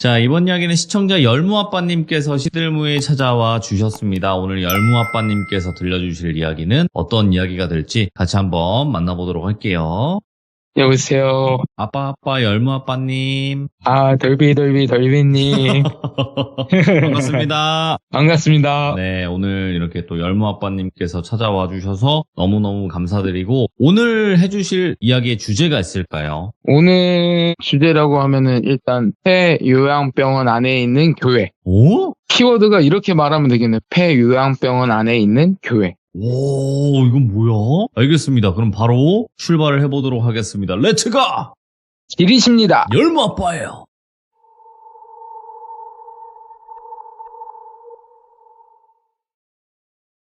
자, 이번 이야기는 시청자 열무아빠님께서 시들무에 찾아와 주셨습니다. 오늘 열무아빠님께서 들려주실 이야기는 어떤 이야기가 될지 같이 한번 만나보도록 할게요. 여보세요. 아빠 열무아빠님. 덜비님. 반갑습니다. 반갑습니다. 네, 오늘 이렇게 또 열무아빠님께서 찾아와 주셔서 너무너무 감사드리고, 오늘 해주실 이야기의 주제가 있을까요? 오늘 주제라고 하면은 일단 폐요양병원 안에 있는 교회. 오? 키워드가 이렇게 말하면 되겠네. 폐요양병원 안에 있는 교회. 오, 이건 뭐야? 알겠습니다. 그럼 바로 출발을 해보도록 하겠습니다. 렛츠가! 길이십니다. 열무아빠예요.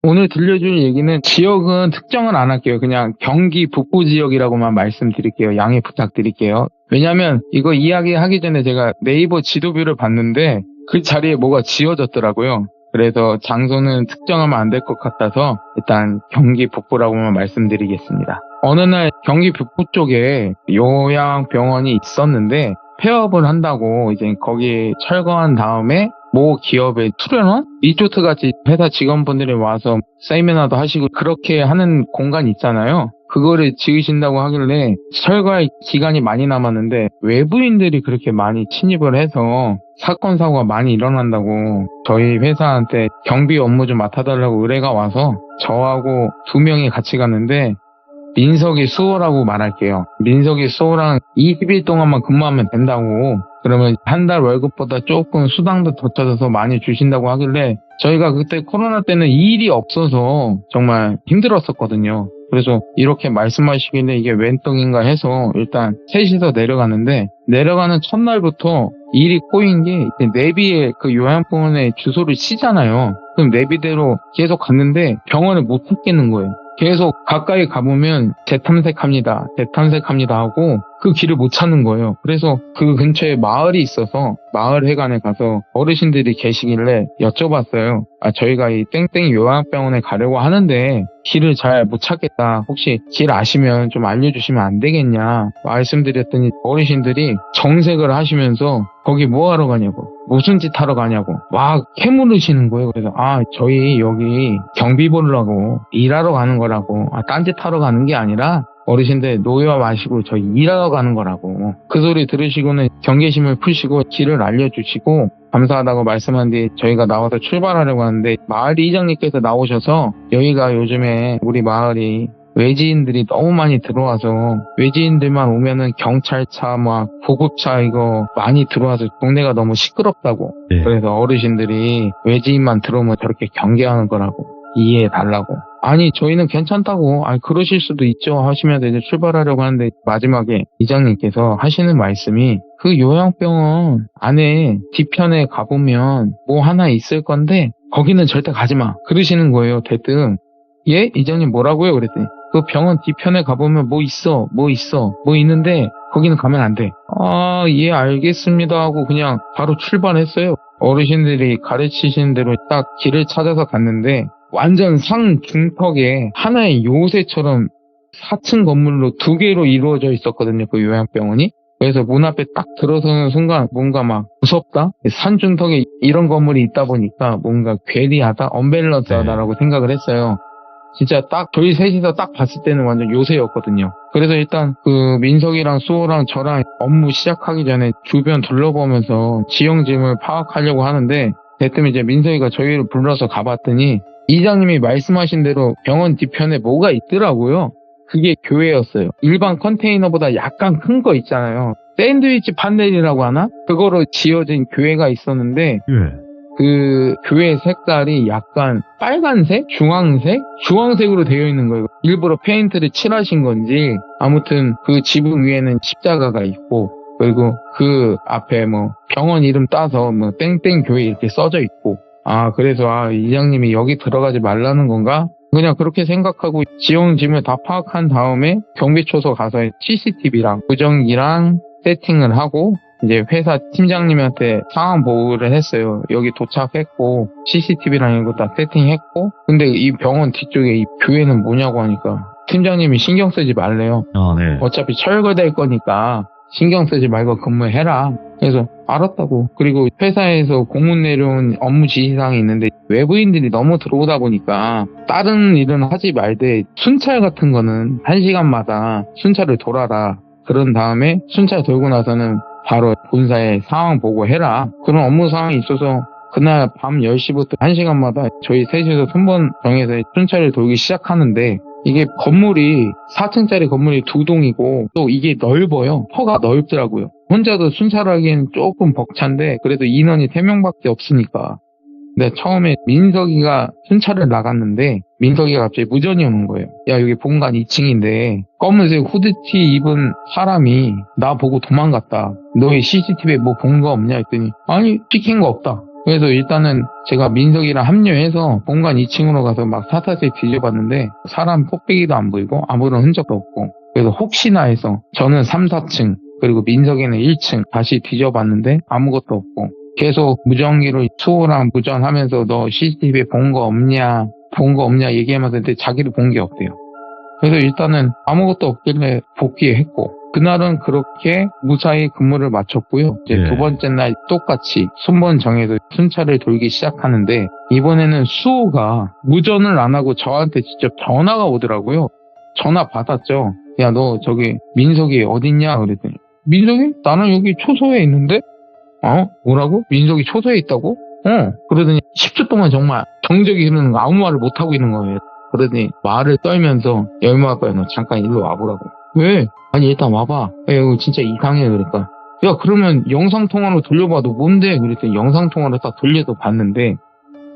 오늘 들려줄 얘기는 지역은 특정은 안 할게요. 그냥 경기 북부 지역이라고만 말씀드릴게요. 양해 부탁드릴게요. 왜냐면 이거 이야기하기 전에 제가 네이버 지도뷰를 봤는데 그 자리에 뭐가 지어졌더라고요. 그래서 장소는 특정하면 안 될 것 같아서 일단 경기 북부라고만 말씀드리겠습니다. 어느 날 경기 북부 쪽에 요양병원이 있었는데 폐업을 한다고 이제 거기 철거한 다음에 모 기업의 투련원? 리조트 같이 회사 직원분들이 와서 세미나도 하시고 그렇게 하는 공간 있잖아요. 그거를 지으신다고 하길래 철거할 기간이 많이 남았는데 외부인들이 그렇게 많이 침입을 해서 사건 사고가 많이 일어난다고 저희 회사한테 경비 업무 좀 맡아달라고 의뢰가 와서 저하고 2명이 같이 갔는데 민석이 수호라고 말할게요. 민석이 수호랑 20일 동안만 근무하면 된다고, 그러면 한 달 월급보다 조금 수당도 더 쳐져서 많이 주신다고 하길래 저희가 그때 코로나 때는 일이 없어서 정말 힘들었었거든요. 그래서 이렇게 말씀하시길래 이게 웬 떡인가 해서 일단 셋이서 내려가는데 내려가는 첫날부터 일이 꼬인 게 내비에 그 요양병원에 주소를 치잖아요. 그럼 내비대로 계속 갔는데 병원을 못 찾겠는 거예요. 계속 가까이 가보면 재탐색합니다 하고 그 길을 못 찾는 거예요. 그래서 그 근처에 마을이 있어서 마을회관에 가서 어르신들이 계시길래 여쭤봤어요. 저희가 이 땡땡 요양병원에 가려고 하는데 길을 잘 못 찾겠다. 혹시 길 아시면 좀 알려주시면 안 되겠냐 말씀드렸더니 어르신들이 정색을 하시면서 거기 뭐 하러 가냐고, 무슨 짓 하러 가냐고 막 캐물으시는 거예요. 그래서 저희 여기 경비 보려고 일하러 가는 거라고, 딴짓 하러 가는 게 아니라 어르신들 노여워 마시고 저희 일하러 가는 거라고. 그 소리 들으시고는 경계심을 푸시고 길을 알려주시고 감사하다고 말씀한 뒤 저희가 나와서 출발하려고 하는데 마을 이장님께서 나오셔서 여기가 요즘에 우리 마을이 외지인들이 너무 많이 들어와서 외지인들만 오면은 경찰차 막 구급차 이거 많이 들어와서 동네가 너무 시끄럽다고. 네. 그래서 어르신들이 외지인만 들어오면 저렇게 경계하는 거라고 이해해달라고. 아니 저희는 괜찮다고, 그러실 수도 있죠 하시면서 이제 출발하려고 하는데 마지막에 이장님께서 하시는 말씀이 그 요양병원 안에 뒤편에 가보면 뭐 하나 있을 건데 거기는 절대 가지마 그러시는 거예요. 대뜸. 예? 이장님 뭐라고요? 그랬더니 그 병원 뒤편에 가보면 뭐 있는데 거기는 가면 안 돼. 예 알겠습니다 하고 그냥 바로 출발했어요. 어르신들이 가르치신 대로 딱 길을 찾아서 갔는데 완전 상중턱에 하나의 요새처럼 4층 건물로 2개로 이루어져 있었거든요. 그 요양병원이. 그래서 문 앞에 딱 들어서는 순간 뭔가 막 무섭다? 산중턱에 이런 건물이 있다 보니까 뭔가 괴리하다? 언밸런스하다라고 생각을 했어요. 진짜 딱 저희 셋이서 딱 봤을 때는 완전 요새였거든요. 그래서 일단 그 민석이랑 수호랑 저랑 업무 시작하기 전에 주변 둘러보면서 지형짐을 파악하려고 하는데 대뜸 이제 민석이가 저희를 불러서 가봤더니 이장님이 말씀하신 대로 병원 뒤편에 뭐가 있더라고요. 그게 교회였어요. 일반 컨테이너보다 약간 큰 거 있잖아요. 샌드위치 판넬이라고 하나? 그거로 지어진 교회가 있었는데 그 교회 색깔이 약간 빨간색? 주황색으로 되어 있는 거예요. 일부러 페인트를 칠하신 건지 아무튼 그 지붕 위에는 십자가가 있고 그리고 그 앞에 뭐 병원 이름 따서 뭐 땡땡 교회 이렇게 써져 있고 그래서 이장님이 여기 들어가지 말라는 건가? 그냥 그렇게 생각하고 지형짐을 다 파악한 다음에 경비초소 가서 CCTV랑 무전기랑 세팅을 하고 이제 회사 팀장님한테 상황 보고를 했어요. 여기 도착했고 CCTV랑 이런 거 다 세팅했고 근데 이 병원 뒤쪽에 이 교회는 뭐냐고 하니까 팀장님이 신경 쓰지 말래요. 네. 어차피 철거될 거니까 신경 쓰지 말고 근무해라. 그래서 알았다고. 그리고 회사에서 공문 내려온 업무 지시사항이 있는데 외부인들이 너무 들어오다 보니까 다른 일은 하지 말되 순찰 같은 거는 1시간마다 순찰을 돌아라. 그런 다음에 순찰 돌고 나서는 바로 본사에 상황 보고해라. 그런 업무 상황이 있어서 그날 밤 10시부터 1시간마다 저희 셋이서 순번 정해서 순찰을 돌기 시작하는데 이게 건물이 4층짜리 건물이 2동이고 또 이게 넓어요. 터가 넓더라고요. 혼자도 순찰하기엔 조금 벅찬데 그래도 인원이 3명밖에 없으니까. 근데 처음에 민석이가 순찰을 나갔는데 민석이가 갑자기 무전이 오는 거예요. 야, 여기 본관 2층인데 검은색 후드티 입은 사람이 나 보고 도망갔다. 너희 CCTV에 뭐 본 거 없냐 했더니 아니, 찍힌 거 없다. 그래서 일단은 제가 민석이랑 합류해서 본관 2층으로 가서 막 사사슬 뒤져봤는데 사람 폭배기도 안 보이고 아무런 흔적도 없고, 그래서 혹시나 해서 저는 3, 4층 그리고 민석이는 1층 다시 뒤져봤는데 아무것도 없고, 계속 무전기로 수호랑 무전하면서 너 CCTV에 본 거 없냐 얘기하면서 근데 자기도 본 게 없대요. 그래서 일단은 아무것도 없길래 복귀했고, 그날은 그렇게 무사히 근무를 마쳤고요. 이제 네. 두 번째 날 똑같이 순번 정해서 순찰을 돌기 시작하는데 이번에는 수호가 무전을 안 하고 저한테 직접 전화가 오더라고요. 전화 받았죠. 야, 너 저기 민석이 어딨냐? 그랬더니 민석이? 나는 여기 초소에 있는데? 뭐라고? 민석이 초소에 있다고? 그러더니 10초 동안 정말 정적이 흐르는 거 아무 말을 못하고 있는 거예요. 그러더니 말을 떨면서 열무아빠야, 너 잠깐 일로 와보라고. 왜? 아니 일단 와봐. 야, 이거 진짜 이상해. 그러니까 야, 그러면 영상통화로 돌려봐도 뭔데? 그랬더니 영상통화로 딱 돌려서 봤는데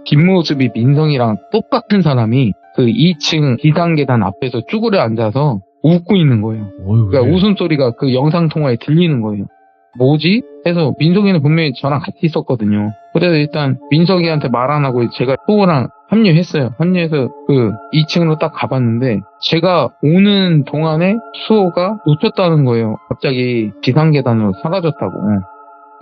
뒷모습이 민성이랑 똑같은 사람이 그 2층 비상계단 앞에서 쭈그려 앉아서 웃고 있는 거예요. 그러니까 웃음소리가 그 영상통화에 들리는 거예요. 뭐지? 해서 민석이는 분명히 저랑 같이 있었거든요. 그래서 일단 민석이한테 말 안 하고 제가 수호랑 합류했어요. 합류해서 그 2층으로 딱 가봤는데 제가 오는 동안에 수호가 놓쳤다는 거예요. 갑자기 비상계단으로 사라졌다고.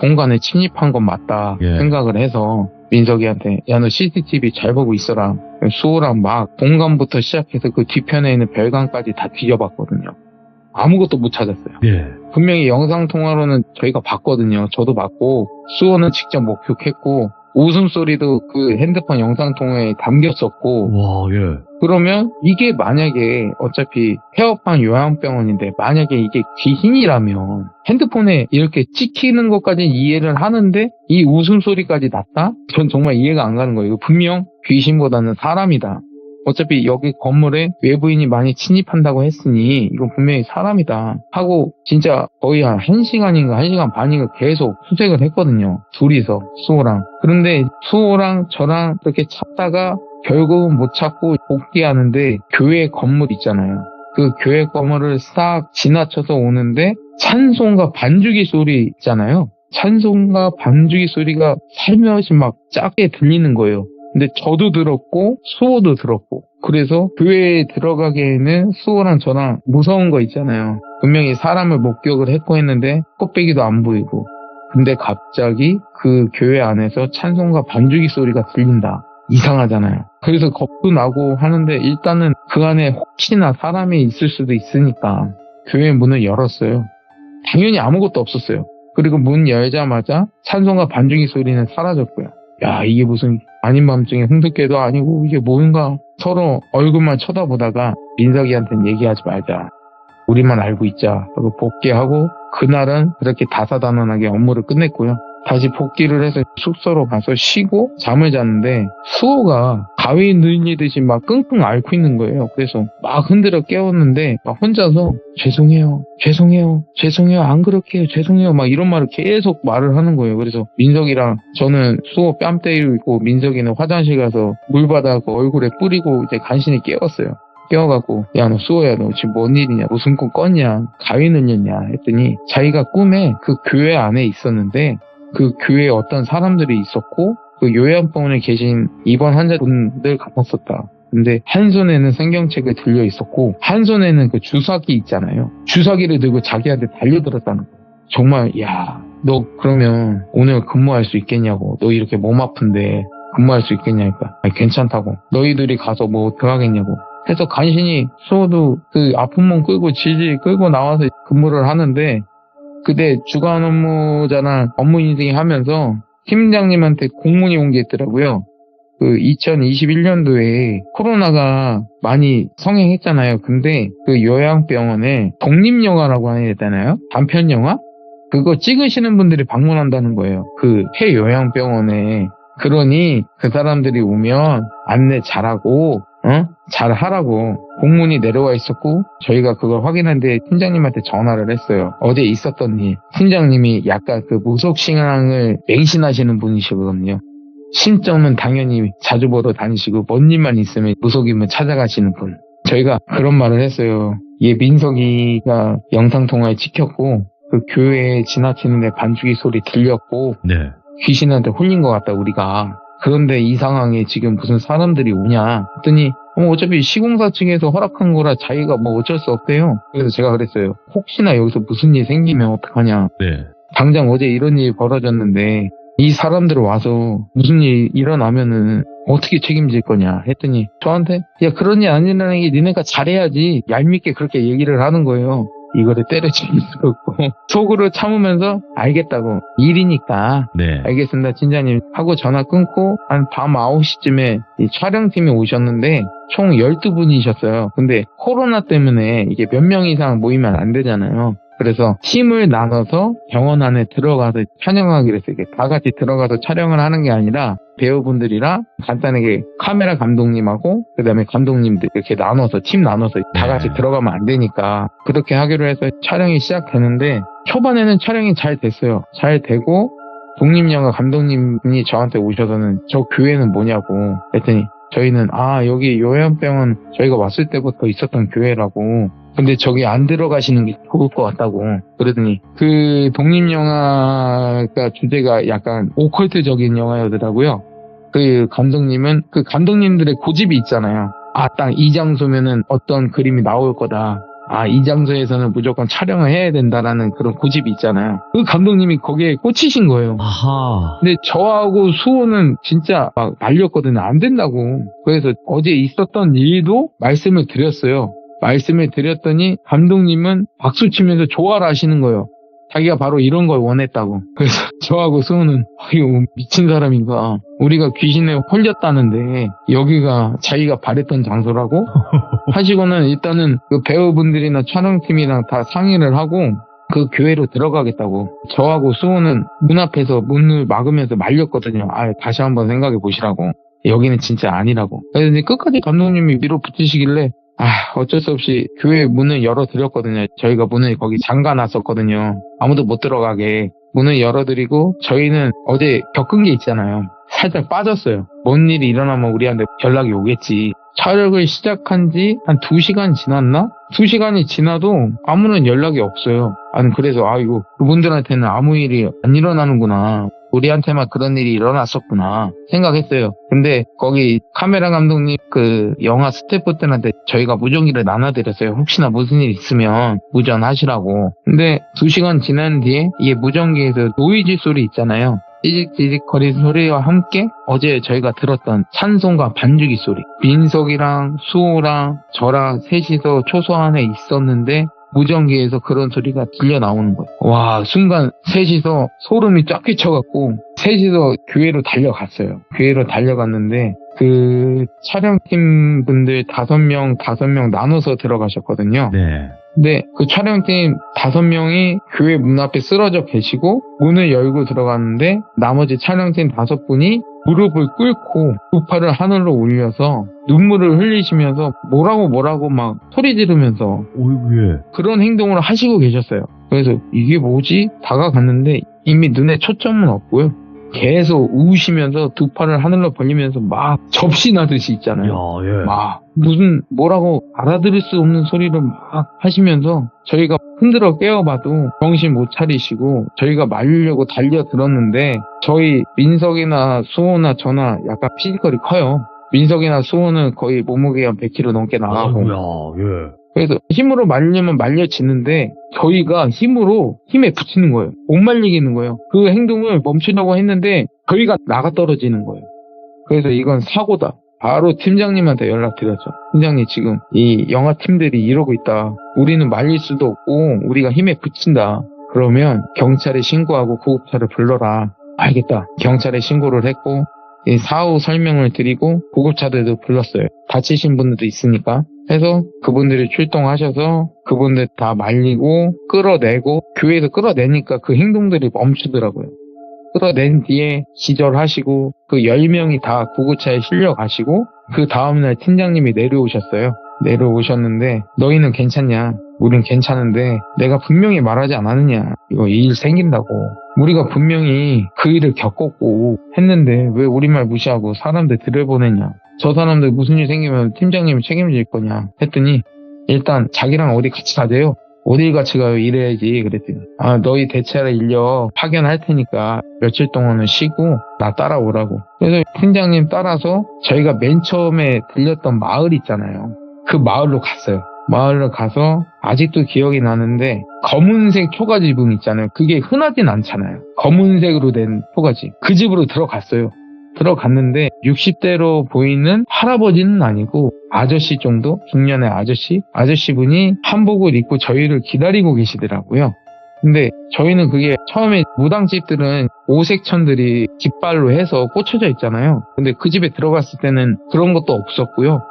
공간에 침입한 건 맞다 생각을 해서 민석이한테 야, 너 CCTV 잘 보고 있어라. 수호랑 막 공간부터 시작해서 그 뒤편에 있는 별관까지 다 뒤져봤거든요. 아무것도 못 찾았어요. 분명히 영상통화로는 저희가 봤거든요. 저도 봤고 수호는 직접 목격했고 웃음소리도 그 핸드폰 영상통화에 담겼었고. 그러면 이게 만약에 어차피 폐업한 요양병원인데 만약에 이게 귀신이라면 핸드폰에 이렇게 찍히는 것까지 이해를 하는데 이 웃음소리까지 났다? 전 정말 이해가 안 가는 거예요. 분명 귀신보다는 사람이다. 어차피 여기 건물에 외부인이 많이 침입한다고 했으니 이건 분명히 사람이다 하고 진짜 거의 한 1시간인가 1시간 반인가 계속 수색을 했거든요. 둘이서 수호랑. 그런데 수호랑 저랑 그렇게 찾다가 결국은 못 찾고 복귀하는데 교회 건물 있잖아요. 그 교회 건물을 싹 지나쳐서 오는데 찬송가 반주기 소리 있잖아요. 찬송가 반주기 소리가 살며시 막 작게 들리는 거예요. 근데 저도 들었고 수호도 들었고, 그래서 교회에 들어가기에는 수호랑 저랑 무서운 거 있잖아요. 분명히 사람을 목격을 했고 했는데 꽃배기도 안 보이고, 근데 갑자기 그 교회 안에서 찬송가 반주기 소리가 들린다. 이상하잖아요. 그래서 겁도 나고 하는데 일단은 그 안에 혹시나 사람이 있을 수도 있으니까 교회 문을 열었어요. 당연히 아무것도 없었어요. 그리고 문 열자마자 찬송가 반주기 소리는 사라졌고요. 야, 이게 무슨 아닌 밤중에 홍두깨도 아니고 이게 뭔가. 서로 얼굴만 쳐다보다가 민석이한테는 얘기하지 말자. 우리만 알고 있자. 그리고 복귀하고 그날은 그렇게 다사다난하게 업무를 끝냈고요. 다시 복귀를 해서 숙소로 가서 쉬고 잠을 잤는데 수호가 가위 눌리듯이 막 끙끙 앓고 있는 거예요. 그래서 막 흔들어 깨웠는데 막 혼자서 죄송해요 안 그럴게요 죄송해요 막 이런 말을 계속 말을 하는 거예요. 그래서 민석이랑 저는 수호 뺨 때리고 민석이는 화장실 가서 물 받아서 얼굴에 뿌리고 이제 간신히 깨웠어요. 깨워갖고 야, 너 수호야, 너 지금 뭔 일이냐, 무슨 꿈 꿨냐, 가위 눌렸냐 했더니 자기가 꿈에 그 교회 안에 있었는데 그 교회에 어떤 사람들이 있었고 그 요양병원에 계신 입원 환자분들 같았었다. 근데 한 손에는 성경책을 들려 있었고 한 손에는 그 주사기 있잖아요. 주사기를 들고 자기한테 달려들었다는 거예요. 정말 야, 너 그러면 오늘 근무할 수 있겠냐고. 너 이렇게 몸 아픈데 근무할 수 있겠냐니까. 아니, 괜찮다고. 너희들이 가서 뭐 어떡하겠냐고. 해서 간신히 수호도 그 아픈 몸 끌고 질질 끌고 나와서 근무를 하는데 그때 주간 업무자랑 업무 인증이 하면서 팀장님한테 공문이 온 게 있더라고요. 그 2021년도에 코로나가 많이 성행했잖아요. 근데 그 요양병원에 독립영화라고 하잖아요. 단편영화? 그거 찍으시는 분들이 방문한다는 거예요. 그 폐요양병원에. 그러니 그 사람들이 오면 안내 잘하고 잘하라고 공문이 내려와 있었고 저희가 그걸 확인한 뒤에 팀장님한테 전화를 했어요. 어제 있었던 일. 팀장님이 약간 그 무속신앙을 맹신하시는 분이시거든요. 신점은 당연히 자주 보러 다니시고 뭔 일만 있으면 무속인문 찾아가시는 분. 저희가 그런 말을 했어요. 얘 민석이가 영상통화에 찍혔고 그 교회에 지나치는데 반주기 소리 들렸고 네. 귀신한테 홀린 것 같다 우리가. 그런데 이 상황에 지금 무슨 사람들이 오냐 했더니 어차피 시공사 측에서 허락한 거라 자기가 뭐 어쩔 수 없대요. 그래서 제가 그랬어요. 혹시나 여기서 무슨 일 생기면 어떡하냐. 네. 당장 어제 이런 일이 벌어졌는데 이 사람들 와서 무슨 일 일어나면은 어떻게 책임질 거냐 했더니 저한테 야 그런 일 아니라는 게 니네가 잘해야지 얄밉게 그렇게 얘기를 하는 거예요. 이거를 때려치기 있었고 속으로 참으면서 알겠다고 일이니까 네. 알겠습니다 팀장님 하고 전화 끊고 한 밤 9시쯤에 이 촬영팀이 오셨는데 총 12분이셨어요. 근데 코로나 때문에 이게 몇 명 이상 모이면 안 되잖아요. 그래서 팀을 나눠서 병원 안에 들어가서 촬영하기로 했어요. 다 같이 들어가서 촬영을 하는 게 아니라 배우분들이랑 간단하게 카메라 감독님하고 그다음에 감독님들 이렇게 나눠서 팀 나눠서 다 같이 들어가면 안 되니까 그렇게 하기로 해서 촬영이 시작되는데 초반에는 촬영이 잘 됐어요. 잘 되고 독립영화 감독님이 저한테 오셔서는 저 교회는 뭐냐고 했더니 저희는 여기 요양병원 저희가 왔을 때부터 있었던 교회라고 근데 저기 안 들어가시는 게 좋을 것 같다고 그러더니 그 독립영화가 주제가 약간 오컬트적인 영화였더라고요. 그 감독님은 그 감독님들의 고집이 있잖아요. 딱 이 장소면은 어떤 그림이 나올 거다. 이 장소에서는 무조건 촬영을 해야 된다라는 그런 고집이 있잖아요. 그 감독님이 거기에 꽂히신 거예요. 아하. 근데 저하고 수호는 진짜 막 말렸거든요. 안 된다고. 그래서 어제 있었던 일도 말씀을 드렸어요. 말씀을 드렸더니 감독님은 박수 치면서 좋아를 하시는 거예요. 자기가 바로 이런 걸 원했다고. 그래서 저하고 수호는 이거 미친 사람인가. 우리가 귀신에 홀렸다는데 여기가 자기가 바랬던 장소라고 하시고는 일단은 그 배우분들이나 촬영팀이랑 다 상의를 하고 그 교회로 들어가겠다고. 저하고 수호는 문 앞에서 문을 막으면서 말렸거든요. 다시 한번 생각해 보시라고. 여기는 진짜 아니라고. 그래서 끝까지 감독님이 밀어붙이시길래 어쩔 수 없이 교회 문을 열어드렸거든요. 저희가 문을 거기 잠가놨었거든요. 아무도 못 들어가게. 문을 열어드리고 저희는 어제 겪은 게 있잖아요. 살짝 빠졌어요. 뭔 일이 일어나면 우리한테 연락이 오겠지. 촬영을 시작한 지 한 2시간 지났나? 2시간이 지나도 아무런 연락이 없어요. 그래서 이거 그분들한테는 아무 일이 안 일어나는구나. 우리한테만 그런 일이 일어났었구나 생각했어요. 근데 거기 카메라 감독님 그 영화 스태프들한테 저희가 무전기를 나눠드렸어요. 혹시나 무슨 일 있으면 무전하시라고. 근데 2시간 지난 뒤에 이게 무전기에서 노이즈 소리 있잖아요. 찌직찌직 거리는 소리와 함께 어제 저희가 들었던 찬송과 반주기 소리. 민석이랑 수호랑 저랑 셋이서 초소 안에 있었는데 무전기에서 그런 소리가 들려 나오는 거예요. 와, 순간 셋이서 소름이 쫙 끼쳐갖고 셋이서 교회로 달려갔어요. 교회로 달려갔는데 그 촬영팀 분들 5명 나눠서 들어가셨거든요. 네. 근데 그 촬영팀 5명이 교회 문 앞에 쓰러져 계시고 문을 열고 들어갔는데 나머지 촬영팀 5분이 무릎을 꿇고 두 팔을 하늘로 올려서 눈물을 흘리시면서 뭐라고 막 소리 지르면서 예. 그런 행동을 하시고 계셨어요. 그래서 이게 뭐지? 다가갔는데 이미 눈에 초점은 없고요. 계속 우시면서 두 팔을 하늘로 벌리면서 막 접신하듯이 있잖아요. 예. 막 무슨 뭐라고 알아들을 수 없는 소리를 막 하시면서 저희가 흔들어 깨워봐도 정신 못 차리시고 저희가 말리려고 달려들었는데 저희 민석이나 수호나 저나 약간 피지컬이 커요. 민석이나 수호는 거의 몸무게가 100kg 넘게 나가고 예. 그래서 힘으로 말리면 말려지는데 저희가 힘에 붙이는 거예요. 못 말리겠는 거예요. 그 행동을 멈추려고 했는데 저희가 나가 떨어지는 거예요. 그래서 이건 사고다. 바로 팀장님한테 연락드렸죠. 팀장님 지금 이 영화팀들이 이러고 있다. 우리는 말릴 수도 없고 우리가 힘에 붙인다. 그러면 경찰에 신고하고 구급차를 불러라. 알겠다. 경찰에 신고를 했고 이 사후 설명을 드리고 구급차들도 불렀어요. 다치신 분들도 있으니까. 해서 그분들이 출동하셔서 그분들 다 말리고 끌어내고 교회에서 끌어내니까 그 행동들이 멈추더라고요. 끌어낸 뒤에 기절하시고 그 10명이 다 구급차에 실려가시고 그 다음날 팀장님이 내려오셨어요. 내려오셨는데 너희는 괜찮냐? 우린 괜찮은데 내가 분명히 말하지 않았느냐? 이거 이 일 생긴다고. 우리가 분명히 그 일을 겪었고 했는데 왜 우리 말 무시하고 사람들 들여보냈냐? 저 사람들 무슨 일 생기면 팀장님이 책임질 거냐? 했더니 일단 자기랑 어디 같이 가재요. 어딜 같이 가요? 이래야지. 그랬더니 너희 대체를 일려 파견할 테니까 며칠 동안은 쉬고 나 따라오라고. 그래서 팀장님 따라서 저희가 맨 처음에 들렸던 마을 있잖아요. 그 마을로 갔어요. 마을로 가서 아직도 기억이 나는데 검은색 초가 지붕 있잖아요. 그게 흔하진 않잖아요. 검은색으로 된 초가지. 그 집으로 들어갔어요. 들어갔는데 60대로 보이는 할아버지는 아니고 아저씨 정도? 중년의 아저씨분이 한복을 입고 저희를 기다리고 계시더라고요. 근데 저희는 그게 처음에 무당집들은 오색천들이 깃발로 해서 꽂혀져 있잖아요. 근데 그 집에 들어갔을 때는 그런 것도 없었고요.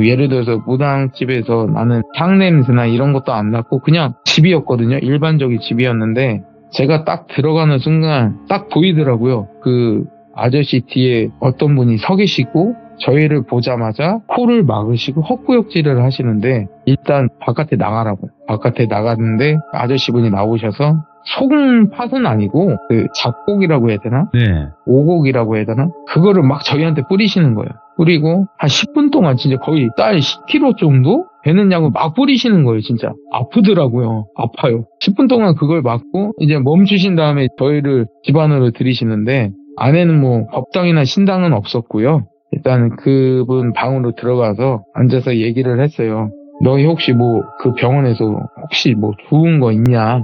예를 들어서 무당집에서 나는 향냄새나 이런 것도 안 났고 그냥 집이었거든요. 일반적인 집이었는데 제가 딱 들어가는 순간 딱 보이더라고요. 그 아저씨 뒤에 어떤 분이 서 계시고 저희를 보자마자 코를 막으시고 헛구역질을 하시는데 일단 바깥에 나가라고. 바깥에 나갔는데 아저씨 분이 나오셔서 소금팥은 아니고 그 잡곡이라고 해야 되나? 네. 오곡이라고 해야 되나? 그거를 막 저희한테 뿌리시는 거예요. 뿌리고 한 10분 동안 진짜 거의 쌀 10kg 정도 되는 양을 막 뿌리시는 거예요. 진짜 아프더라고요. 아파요. 10분 동안 그걸 맞고 이제 멈추신 다음에 저희를 집 안으로 들이시는데 안에는 뭐 법당이나 신당은 없었고요. 일단 그분 방으로 들어가서 앉아서 얘기를 했어요. 너희 혹시 뭐 그 병원에서 혹시 뭐 죽은 거 있냐?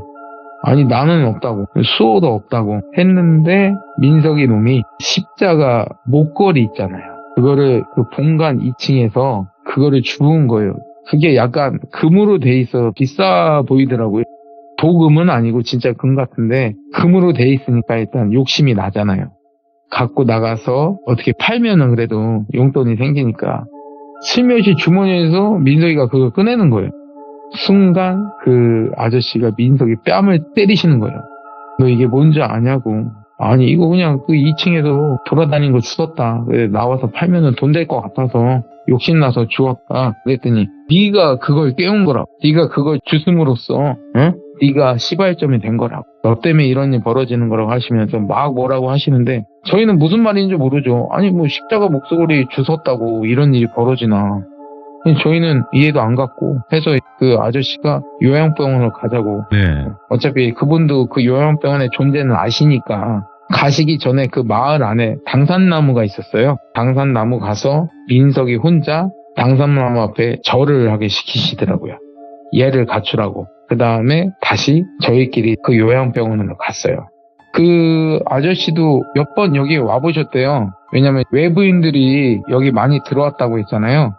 아니 나는 없다고. 수호도 없다고 했는데 민석이 놈이 십자가 목걸이 있잖아요. 그거를 그 본관 2층에서 그거를 주운 거예요. 그게 약간 금으로 돼 있어 비싸 보이더라고요. 도금은 아니고 진짜 금 같은데 금으로 돼 있으니까 일단 욕심이 나잖아요. 갖고 나가서 어떻게 팔면은 그래도 용돈이 생기니까 슬며시 주머니에서 민석이가 그걸 꺼내는 거예요. 순간 그 아저씨가 민석이 뺨을 때리시는 거예요. 너 이게 뭔지 아냐고. 아니 이거 그냥 그 2층에서 돌아다닌 거 주웠다. 나와서 팔면은 돈 될 것 같아서 욕심나서 주웠다. 그랬더니 네가 그걸 깨운 거라고. 네가 그걸 주슴으로써 네가 시발점이 된 거라고. 너 때문에 이런 일 벌어지는 거라고 하시면서 막 뭐라고 하시는데 저희는 무슨 말인지 모르죠. 아니 뭐 십자가 목소리 주웠다고 이런 일이 벌어지나. 저희는 이해도 안 갔고 해서 그 아저씨가 요양병원으로 가자고. 네. 어차피 그분도 그 요양병원의 존재는 아시니까 가시기 전에 그 마을 안에 당산나무가 있었어요. 당산나무 가서 민석이 혼자 당산나무 앞에 절을 하게 시키시더라고요. 예를 갖추라고. 그 다음에 다시 저희끼리 그 요양병원으로 갔어요. 그 아저씨도 몇 번 여기 와보셨대요. 왜냐면 외부인들이 여기 많이 들어왔다고 했잖아요.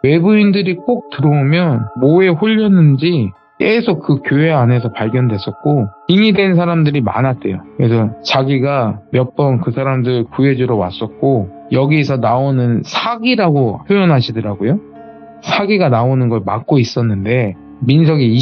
외부인들이 꼭 들어오면 뭐에 홀렸는지 계속 그 교회 안에서 발견됐었고 빙의 된 사람들이 많았대요. 그래서 자기가 몇 번 그 사람들 구해주러 왔었고 여기서 나오는 사기라고 표현하시더라고요. 사기가 나오는 걸 막고 있었는데 민석의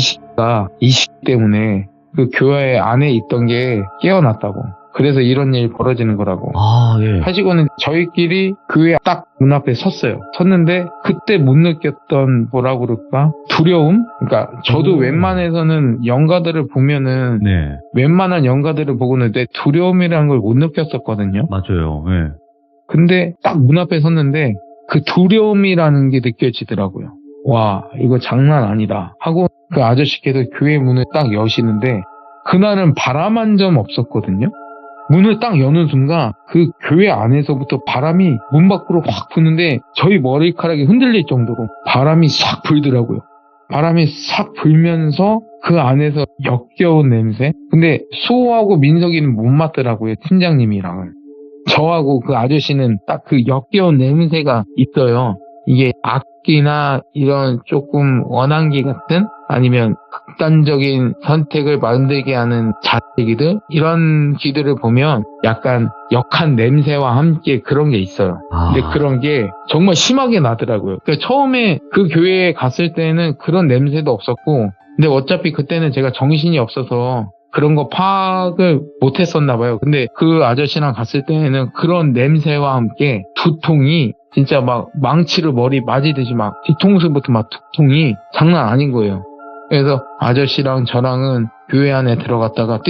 이식 때문에 그 교회 안에 있던 게 깨어났다고. 그래서 이런 일이 벌어지는 거라고. 아, 예. 하시고는 저희끼리 교회 딱 문 앞에 섰어요. 섰는데 그때 못 느꼈던 뭐라고 그럴까? 두려움? 그러니까 저도 웬만해서는 영가들을 보면은 네. 웬만한 영가들을 보고는 내 두려움이라는 걸 못 느꼈었거든요. 맞아요. 예. 근데 딱 문 앞에 섰는데 그 두려움이라는 게 느껴지더라고요. 와, 이거 장난 아니다 하고 그 아저씨께서 교회 문을 딱 여시는데 그날은 바람 한 점 없었거든요. 문을 딱 여는 순간 그 교회 안에서부터 바람이 문 밖으로 확 부는데 저희 머리카락이 흔들릴 정도로 바람이 싹 불더라고요. 바람이 싹 불면서 그 안에서 역겨운 냄새? 근데 수호하고 민석이는 못 맡더라고요. 팀장님이랑은. 저하고 그 아저씨는 딱 그 역겨운 냄새가 있어요. 이게 악기나 이런 조금 원한기 같은 아니면 극단적인 선택을 만들게 하는 자책이들 이런 기들을 보면 약간 역한 냄새와 함께 그런 게 있어요. 근데 그런 게 정말 심하게 나더라고요. 그러니까 처음에 그 교회에 갔을 때는 그런 냄새도 없었고, 근데 어차피 그때는 제가 정신이 없어서 그런 거 파악을 못했었나 봐요. 근데 그 아저씨랑 갔을 때는 그런 냄새와 함께 두통이 진짜 막 망치로 머리 맞이듯이 막 뒤통수부터 막 두통이 장난 아닌 거예요. 그래서 아저씨랑 저랑은 교회 안에 들어갔다가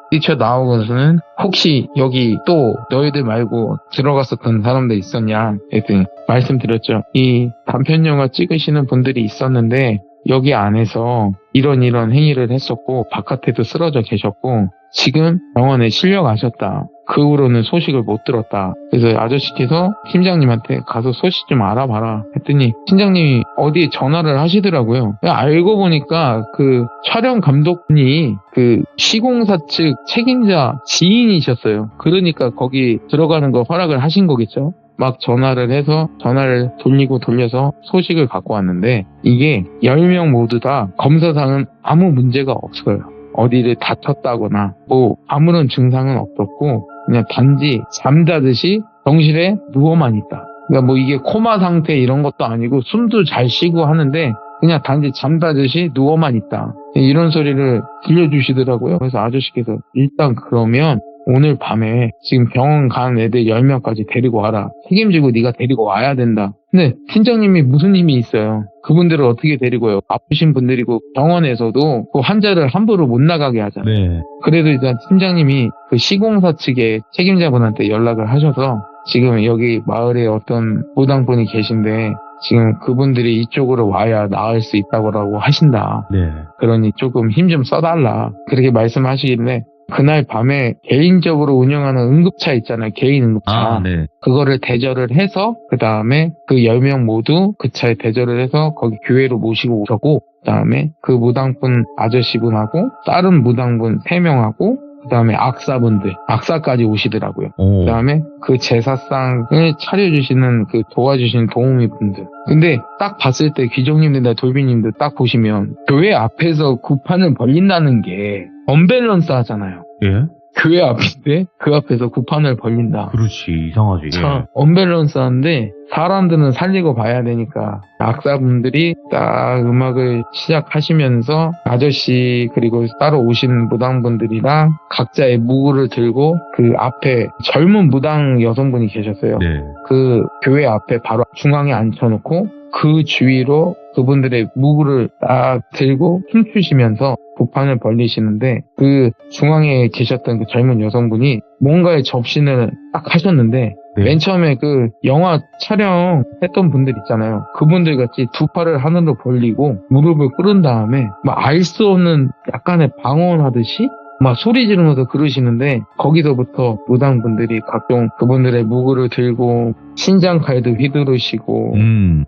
뛰쳐나오고서는 혹시 여기 또 너희들 말고 들어갔었던 사람들 있었냐 했더니 말씀드렸죠. 이 단편영화 찍으시는 분들이 있었는데 여기 안에서 이런 행위를 했었고 바깥에도 쓰러져 계셨고 지금 병원에 실려가셨다. 그 후로는 소식을 못 들었다. 그래서 아저씨께서 팀장님한테 가서 소식 좀 알아봐라 했더니 팀장님이 어디에 전화를 하시더라고요. 알고 보니까 그 촬영 감독분이 그 시공사 측 책임자 지인이셨어요. 그러니까 거기 들어가는 거 허락을 하신 거겠죠. 막 전화를 해서 전화를 돌리고 돌려서 소식을 갖고 왔는데 이게 10명 모두 다 검사상은 아무 문제가 없어요. 어디를 다쳤다거나 뭐 아무런 증상은 없었고 그냥 단지 잠자듯이 병실에 누워만 있다. 그러니까 뭐 이게 코마 상태 이런 것도 아니고 숨도 잘 쉬고 하는데 그냥 단지 잠자듯이 누워만 있다. 이런 소리를 들려주시더라고요. 그래서 아저씨께서 일단 그러면 오늘 밤에 지금 병원 간 애들 10명까지 데리고 와라. 책임지고 네가 데리고 와야 된다. 근데 팀장님이 무슨 힘이 있어요. 그분들을 어떻게 데리고 와요. 아프신 분들이고 병원에서도 그 환자를 함부로 못 나가게 하잖아요. 네. 그래도 일단 팀장님이 그 시공사 측의 책임자분한테 연락을 하셔서 지금 여기 마을에 어떤 무당분이 계신데 지금 그분들이 이쪽으로 와야 나을 수 있다고 하신다. 네. 그러니 조금 힘 좀 써달라. 그렇게 말씀하시길래 그날 밤에 개인적으로 운영하는 응급차 있잖아요. 개인 응급차. 네. 그거를 대절을 해서 그 다음에 그 10명 모두 그 차에 대절을 해서 거기 교회로 모시고 오셨고 그 다음에 그 무당분 아저씨분하고 다른 무당분 3명하고 그 다음에 악사까지 오시더라고요. 그 다음에 그 제사상을 차려주시는 그 도와주시는 도우미 분들. 근데 딱 봤을 때 귀족님들이나 돌비님들 딱 보시면 교회 앞에서 구판을 벌린다는 게 언밸런스 하잖아요. 예? 교회 앞인데 그 앞에서 구판을 벌린다. 그렇지, 이상하지. 참 언밸런스한데 사람들은 살리고 봐야 되니까 악사분들이 딱 음악을 시작하시면서 아저씨 그리고 따로 오신 무당분들이랑 각자의 무구를 들고 그 앞에 젊은 무당 여성분이 계셨어요. 네. 그 교회 앞에 바로 중앙에 앉혀놓고 그 주위로 그분들의 무구를 딱 들고 춤추시면서 구판을 벌리시는데 그 중앙에 계셨던 그 젊은 여성분이 뭔가의 접신을 딱 하셨는데 네. 맨 처음에 그 영화 촬영했던 분들 있잖아요. 그분들 같이 두 팔을 하늘로 벌리고 무릎을 꿇은 다음에 막 알 수 없는 약간의 방언하듯이 막 소리 지르면서 그러시는데 거기서부터 무당분들이 각종 그분들의 무구를 들고 신장칼도 휘두르시고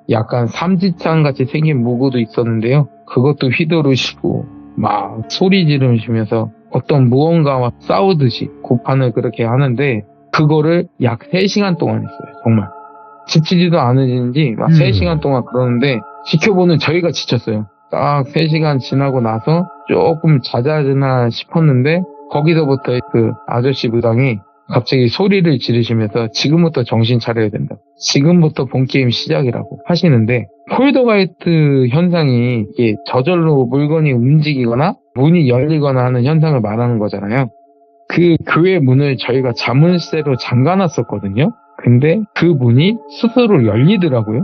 약간 삼지창 같이 생긴 무구도 있었는데요. 그것도 휘두르시고 막 소리 지르시면서 어떤 무언가와 싸우듯이 구판을 그렇게 하는데 그거를 약 3시간 동안 했어요. 정말 지치지도 않으신지 막 3시간 동안 그러는데 지켜보는 저희가 지쳤어요. 딱 3시간 지나고 나서 조금 잦아지나 싶었는데 거기서부터 그 아저씨 무당이 갑자기 소리를 지르시면서 지금부터 정신 차려야 된다. 지금부터 본게임 시작이라고 하시는데 폴더가이트 현상이 이게 저절로 물건이 움직이거나 문이 열리거나 하는 현상을 말하는 거잖아요. 그 교회 문을 저희가 자물쇠로 잠가놨었거든요. 근데 그 문이 스스로 열리더라고요.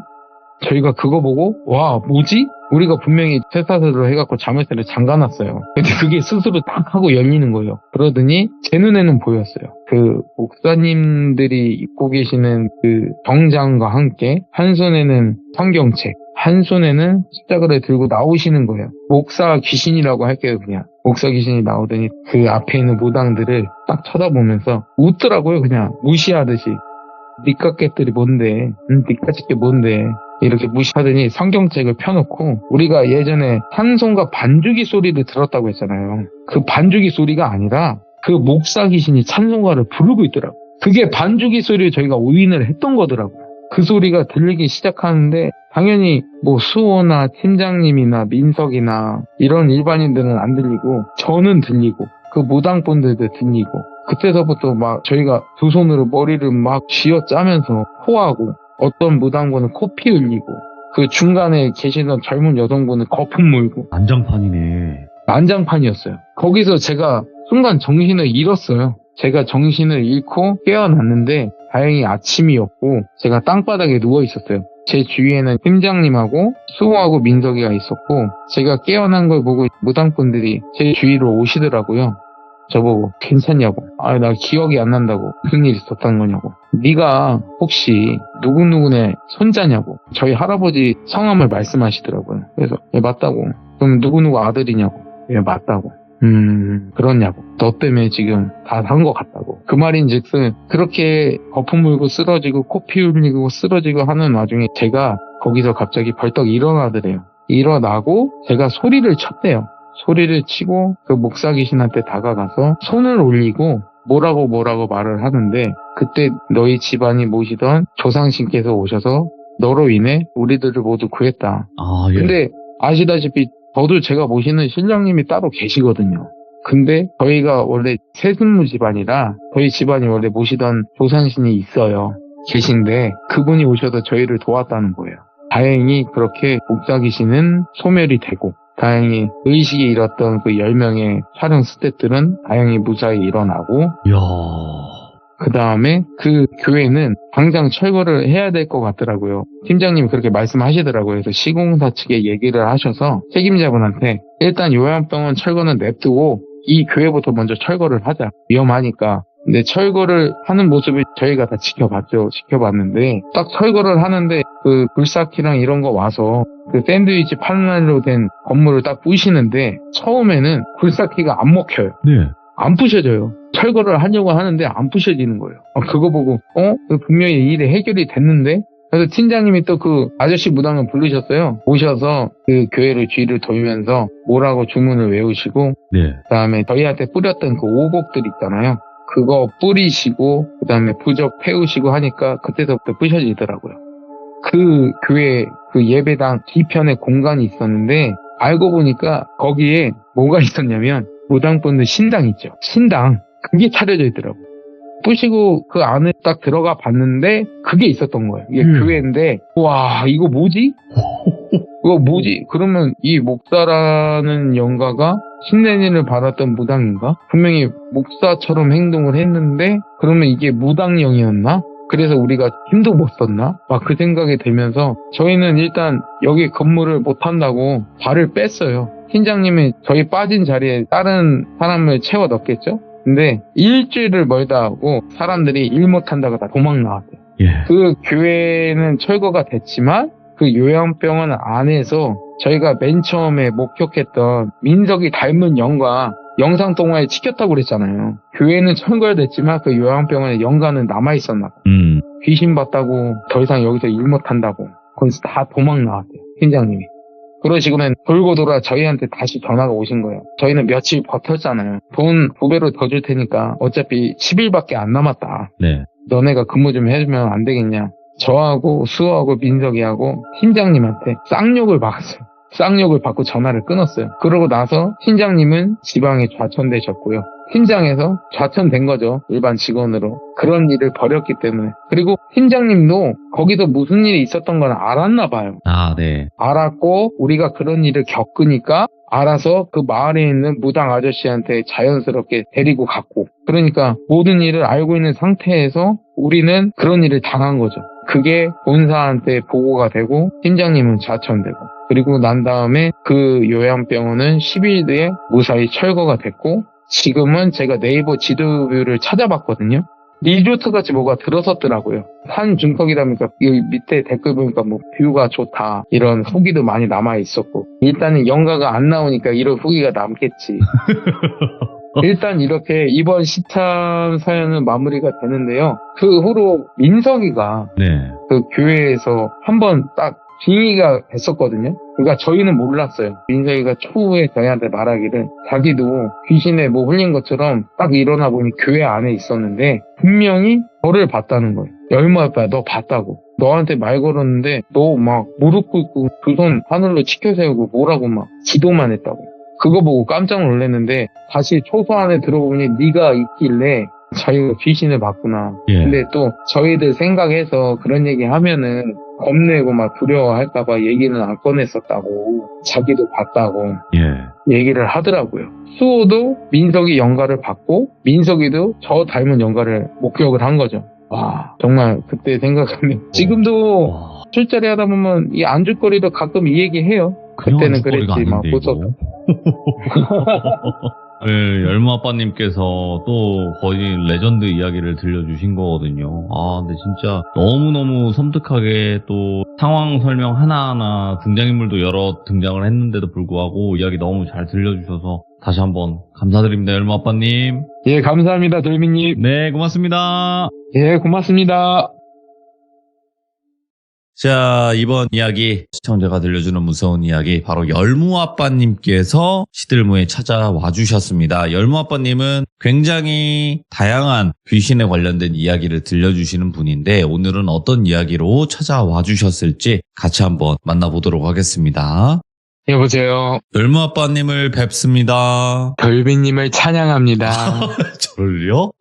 저희가 그거 보고 와 뭐지? 우리가 분명히 쇠사슬로 해갖고 자물쇠를 잠가놨어요. 근데 그게 스스로 딱 하고 열리는 거예요. 그러더니 제 눈에는 보였어요. 그 목사님들이 입고 계시는 그 정장과 함께 한 손에는 성경책, 한 손에는 십자가를 들고 나오시는 거예요. 목사 귀신이라고 할게요, 그냥. 목사 귀신이 나오더니 그 앞에 있는 무당들을 딱 쳐다보면서 웃더라고요, 그냥. 무시하듯이. 니까깨들이 뭔데? 니까짓게 뭔데? 이렇게 무시하더니 성경책을 펴놓고 우리가 예전에 찬송가 반주기 소리를 들었다고 했잖아요. 그 반주기 소리가 아니라 그 목사 귀신이 찬송가를 부르고 있더라고요. 그게 반주기 소리를 저희가 오인을 했던 거더라고요. 그 소리가 들리기 시작하는데 당연히 뭐 수호나 팀장님이나 민석이나 이런 일반인들은 안 들리고 저는 들리고 그 무당분들도 들리고 그때서부터 막 저희가 두 손으로 머리를 막 쥐어짜면서 토하고 어떤 무당분은 코피 흘리고 그 중간에 계시던 젊은 여성분은 거품 물고 난장판이네. 난장판이었어요. 거기서 제가 순간 정신을 잃었어요. 제가 정신을 잃고 깨어났는데 다행히 아침이었고 제가 땅바닥에 누워 있었어요. 제 주위에는 팀장님하고 수호하고 민석이가 있었고 제가 깨어난 걸 보고 무당분들이 제 주위로 오시더라고요. 저보고 괜찮냐고. 나 기억이 안 난다고. 무슨 일 있었던 거냐고. 네가 혹시 누구누구네 손자냐고. 저희 할아버지 성함을 말씀하시더라고요. 그래서 맞다고. 그럼 누구누구 아들이냐고. 맞다고. 그렇냐고. 너 때문에 지금 다 산 것 같다고. 그 말인즉슨 그렇게 거품 물고 쓰러지고 코피 흘리고 쓰러지고 하는 와중에 제가 거기서 갑자기 벌떡 일어나더래요. 일어나고 제가 소리를 쳤대요. 소리를 치고 그 목사 귀신한테 다가가서 손을 올리고 뭐라고 말을 하는데 그때 너희 집안이 모시던 조상신께서 오셔서 너로 인해 우리들을 모두 구했다. 예. 근데 아시다시피 저도 제가 모시는 신령님이 따로 계시거든요. 근데 저희가 원래 세순무 집안이라 저희 집안이 원래 모시던 조상신이 있어요. 계신데 그분이 오셔서 저희를 도왔다는 거예요. 다행히 그렇게 목사 귀신은 소멸이 되고 다행히 의식이 잃었던 그 10명의 촬영 스태프들은 다행히 무사히 일어나고 이야. 그 다음에 그 교회는 당장 철거를 해야 될 것 같더라고요. 팀장님이 그렇게 말씀하시더라고요. 그래서 시공사 측에 얘기를 하셔서 책임자분한테 일단 요양병원 철거는 냅두고 이 교회부터 먼저 철거를 하자. 위험하니까. 근데 철거를 하는 모습을 저희가 다 지켜봤는데 딱 철거를 하는데 그 불사키랑 이런 거 와서 그 샌드위치 판넬로 된 건물을 딱 부시는데 처음에는 불사키가 안 먹혀요. 네. 안 부셔져요. 철거를 하려고 하는데 안 부셔지는 거예요. 그거 보고 분명히 일이 해결이 됐는데 그래서 팀장님이 또 그 아저씨 무당을 부르셨어요. 오셔서 그 교회를 뒤를 돌면서 뭐라고 주문을 외우시고 네. 그다음에 저희한테 뿌렸던 그 오곡들 있잖아요. 그거 뿌리시고 그다음에 부적 태우시고 하니까 그때서부터 부셔지더라고요. 그 교회 그 예배당 뒤편에 공간이 있었는데 알고 보니까 거기에 뭐가 있었냐면 무당분들 신당 있죠. 신당 그게 차려져 있더라고요. 부시고 그 안에 딱 들어가 봤는데 그게 있었던 거예요. 이게 교회인데 와 이거 뭐지? 이거 뭐지? 그러면 이 목사라는 영가가 신내니를 받았던 무당인가? 분명히 목사처럼 행동을 했는데 그러면 이게 무당령이었나? 그래서 우리가 힘도 못 썼나? 막 그 생각이 들면서 저희는 일단 여기 근무를 못 한다고 발을 뺐어요. 팀장님이 저희 빠진 자리에 다른 사람을 채워 넣겠죠? 근데 일주일을 멀다 하고 사람들이 일 못한다고 다 도망 나왔대요. 예. 그 교회는 철거가 됐지만 그 요양병원 안에서 저희가 맨 처음에 목격했던 민석이 닮은 영과 영상통화에 찍혔다고 그랬잖아요. 교회는 철거됐지만 그 요양병원에 영가는 남아있었나 봐. 귀신 봤다고 더 이상 여기서 일 못한다고 거기서 다 도망 나왔대요. 팀장님이. 그러시고는 돌고 돌아 저희한테 다시 전화가 오신 거예요. 저희는 며칠 버텼잖아요. 돈 2배로 더 줄 테니까 어차피 10일밖에 안 남았다. 네. 너네가 근무 좀 해주면 안 되겠냐. 저하고 수호하고 민석이하고 팀장님한테 쌍욕을 받았어요. 쌍욕을 받고 전화를 끊었어요. 그러고 나서 팀장님은 지방에 좌천되셨고요. 팀장에서 좌천된 거죠. 일반 직원으로. 그런 일을 벌였기 때문에. 그리고 팀장님도 거기서 무슨 일이 있었던 걸 알았나 봐요. 네. 알았고 우리가 그런 일을 겪으니까 알아서 그 마을에 있는 무당 아저씨한테 자연스럽게 데리고 갔고 그러니까 모든 일을 알고 있는 상태에서 우리는 그런 일을 당한 거죠. 그게 본사한테 보고가 되고 팀장님은 좌천되고 그리고 난 다음에 그 요양병원은 10일 뒤에 무사히 철거가 됐고 지금은 제가 네이버 지도뷰를 찾아봤거든요. 리조트 같이 뭐가 들어섰더라고요. 산 중턱이다 보니까 여기 밑에 댓글 보니까 뭐 뷰가 좋다 이런 후기도 많이 남아 있었고 일단은 영가가 안 나오니까 이런 후기가 남겠지. 일단 이렇게 이번 시참 사연은 마무리가 되는데요. 그 후로 민석이가 네. 그 교회에서 한번 딱 빙의가 됐었거든요. 그러니까 저희는 몰랐어요. 민석이가 추후에 저희한테 말하기를 자기도 귀신에 뭐 흘린 것처럼 딱 일어나 보니 교회 안에 있었는데 분명히 저를 봤다는 거예요. 열무아빠 너 봤다고. 너한테 말 걸었는데 너 막 무릎 꿇고 두 손 하늘로 치켜 세우고 뭐라고 막 기도만 했다고. 그거 보고 깜짝 놀랐는데 다시 초소 안에 들어보니 네가 있길래 자기가 귀신을 봤구나. 예. 근데 또 저희들 생각해서 그런 얘기 하면은 겁내고 막 두려워할까봐 얘기는 안 꺼냈었다고. 자기도 봤다고 예. 얘기를 하더라고요. 수호도 민석이 영가를 받고 민석이도 저 닮은 영가를 목격을 한 거죠. 와, 정말 그때 생각하면 지금도 와, 술자리 하다 보면 이 안주거리도 가끔 이 얘기 해요. 그때는 그냥 그랬지 막 아닌데, 보석. 이거. 네, 열무 아빠님께서 또 거의 레전드 이야기를 들려주신 거거든요. 아, 근데 진짜 너무너무 섬뜩하게 또 상황 설명 하나하나 등장인물도 여러 등장을 했는데도 불구하고 이야기 너무 잘 들려주셔서 다시 한번 감사드립니다, 열무 아빠님. 예, 감사합니다, 돌미님. 네, 고맙습니다. 예, 고맙습니다. 자, 이번 이야기, 시청자가 들려주는 무서운 이야기, 바로 열무아빠님께서 시들무에 찾아와 주셨습니다. 열무아빠님은 굉장히 다양한 귀신에 관련된 이야기를 들려주시는 분인데, 오늘은 어떤 이야기로 찾아와 주셨을지 같이 한번 만나보도록 하겠습니다. 여보세요. 열무아빠님을 뵙습니다. 돌비님을 찬양합니다. 저를요?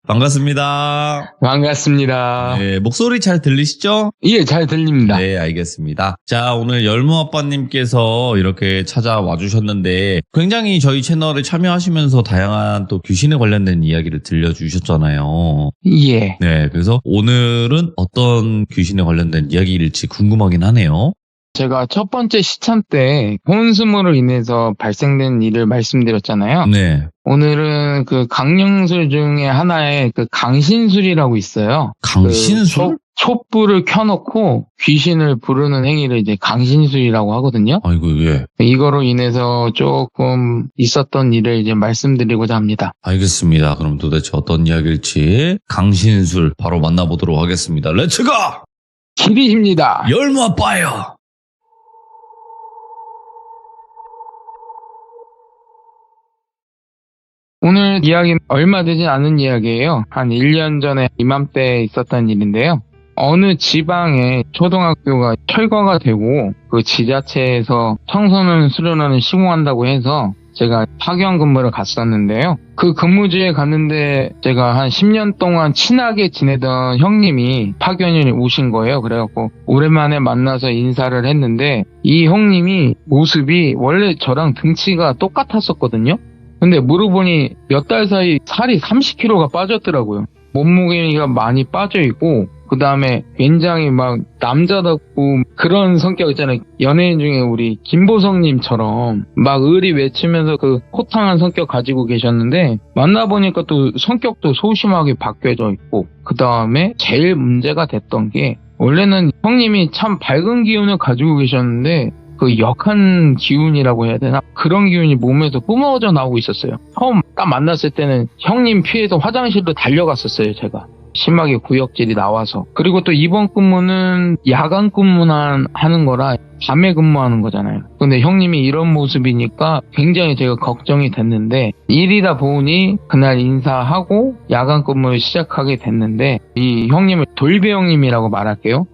반갑습니다. 반갑습니다. 네, 목소리 잘 들리시죠? 예, 잘 들립니다. 네, 알겠습니다. 자, 오늘 열무아빠님께서 이렇게 찾아와 주셨는데 굉장히 저희 채널에 참여하시면서 다양한 또 귀신에 관련된 이야기를 들려주셨잖아요. 예. 네, 그래서 오늘은 어떤 귀신에 관련된 이야기일지 궁금하긴 하네요. 제가 첫 번째 시참 때 혼수모로 인해서 발생된 일을 말씀드렸잖아요. 네, 오늘은 그 강령술 중에 하나의 그 강신술이라고 있어요. 강신술? 촛불을 켜놓고 귀신을 부르는 행위를 이제 강신술이라고 하거든요. 아이고, 예. 이거로 인해서 조금 있었던 일을 이제 말씀드리고자 합니다. 알겠습니다. 그럼 도대체 어떤 이야기일지 강신술 바로 만나보도록 하겠습니다. 렛츠고! 길이십니다. 열무아빠요! 오늘 이야기는 얼마 되지 않은 이야기예요. 한 1년 전에 이맘때 있었던 일인데요. 어느 지방에 초등학교가 철거가 되고 그 지자체에서 청소년 수련원을 시공한다고 해서 제가 파견 근무를 갔었는데요. 그 근무지에 갔는데 제가 한 10년 동안 친하게 지내던 형님이 파견이 오신 거예요. 그래갖고 오랜만에 만나서 인사를 했는데 이 형님이 모습이 원래 저랑 등치가 똑같았었거든요. 근데 물어보니 몇 달 사이 살이 30kg가 빠졌더라고요. 몸무게가 많이 빠져있고 그 다음에 굉장히 막 남자답고 그런 성격 있잖아요. 연예인 중에 우리 김보성님처럼 막 의리 외치면서 그 호탕한 성격 가지고 계셨는데 만나보니까 또 성격도 소심하게 바뀌어져 있고 그 다음에 제일 문제가 됐던 게 원래는 형님이 참 밝은 기운을 가지고 계셨는데 그 역한 기운이라고 해야 되나? 그런 기운이 몸에서 뿜어져 나오고 있었어요. 처음 딱 만났을 때는 형님 피해서 화장실로 달려갔었어요, 제가. 심하게 구역질이 나와서. 그리고 또 이번 근무는 야간 근무만 하는 거라 밤에 근무하는 거잖아요. 근데 형님이 이런 모습이니까 굉장히 제가 걱정이 됐는데 일이다 보니 그날 인사하고 야간 근무를 시작하게 됐는데 이 형님을 돌비 형님이라고 말할게요.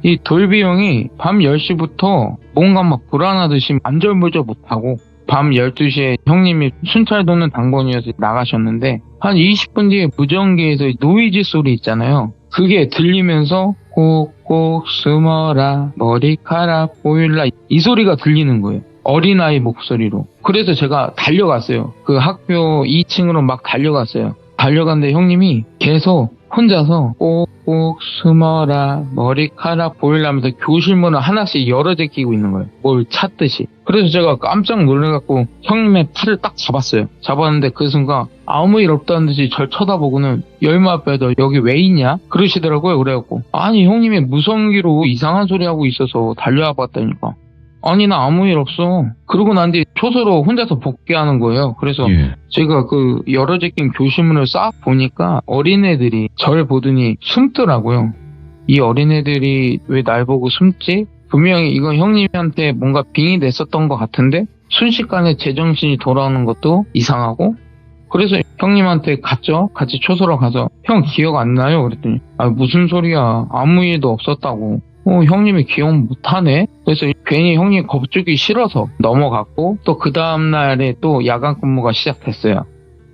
이 돌비 형이 밤 10시부터 뭔가 막 불안하듯이 안절부절 못하고 밤 12시에 형님이 순찰 도는 당번이어서 나가셨는데 한 20분 뒤에 무전기에서 노이즈 소리 있잖아요. 그게 들리면서 꼭꼭 숨어라 머리카락 보일라 이 소리가 들리는 거예요. 어린아이 목소리로. 그래서 제가 달려갔어요. 그 학교 2층으로 막 달려갔어요. 달려갔는데 형님이 계속 혼자서 꼭꼭 숨어라 머리카락 보이려면서 교실 문을 하나씩 열어 제끼고 있는 거예요. 뭘 찾듯이. 그래서 제가 깜짝 놀래갖고 형님의 팔을 딱 잡았어요. 잡았는데 그 순간 아무 일 없다는 듯이 절 쳐다보고는 열무 아빠 너 여기 왜 있냐? 그러시더라고요. 그래갖고 아니 형님이 무성기로 이상한 소리 하고 있어서 달려와 봤다니까. 아니 나 아무 일 없어. 그러고 난 뒤에 초소로 혼자서 복귀하는 거예요. 그래서 제가 그 열어 제낀 교실문을 싹 보니까 어린애들이 절 보더니 숨더라고요. 이 어린애들이 왜 날 보고 숨지? 분명히 이건 형님한테 뭔가 빙이 냈었던 것 같은데 순식간에 제정신이 돌아오는 것도 이상하고 그래서 형님한테 갔죠. 같이 초소로 가서 형 기억 안 나요? 그랬더니 무슨 소리야. 아무 일도 없었다고. 형님이 기억 못하네? 그래서 괜히 형님 겁주기 싫어서 넘어갔고 또 그 다음날에 또 야간 근무가 시작됐어요.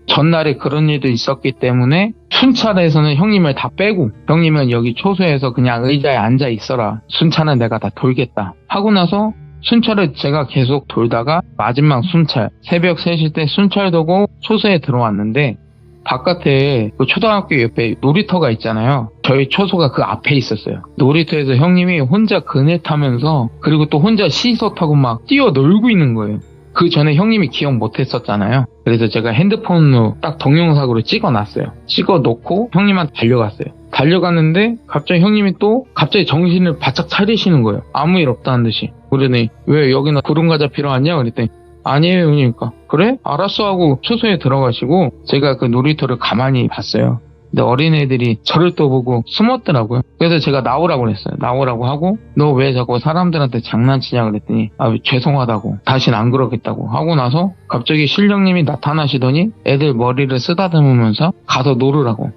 전날에 그런 일도 있었기 때문에 순찰에서는 형님을 다 빼고 형님은 여기 초소에서 그냥 의자에 앉아 있어라. 순찰은 내가 다 돌겠다. 하고 나서 순찰을 제가 계속 돌다가 마지막 순찰 새벽 3시 때 순찰 도고 초소에 들어왔는데 바깥에 그 초등학교 옆에 놀이터가 있잖아요. 저희 초소가 그 앞에 있었어요. 놀이터에서 형님이 혼자 그네 타면서 그리고 또 혼자 시소 타고 막 뛰어놀고 있는 거예요. 그 전에 형님이 기억 못했었잖아요. 그래서 제가 핸드폰으로 딱 동영상으로 찍어놨어요. 찍어놓고 형님한테 달려갔어요. 달려갔는데 갑자기 형님이 또 갑자기 정신을 바짝 차리시는 거예요. 아무 일 없다는 듯이. 그러더니 왜 여기는 구름과자 필요하냐? 그랬더니 아니에요 형님이니까 그래? 알았어 하고 초소에 들어가시고 제가 그 놀이터를 가만히 봤어요. 근데 어린애들이 저를 또 보고 숨었더라고요. 그래서 제가 나오라고 그랬어요. 나오라고 하고 너 왜 자꾸 사람들한테 장난치냐 그랬더니 죄송하다고 다신 안 그러겠다고 하고 나서 갑자기 신령님이 나타나시더니 애들 머리를 쓰다듬으면서 가서 놀으라고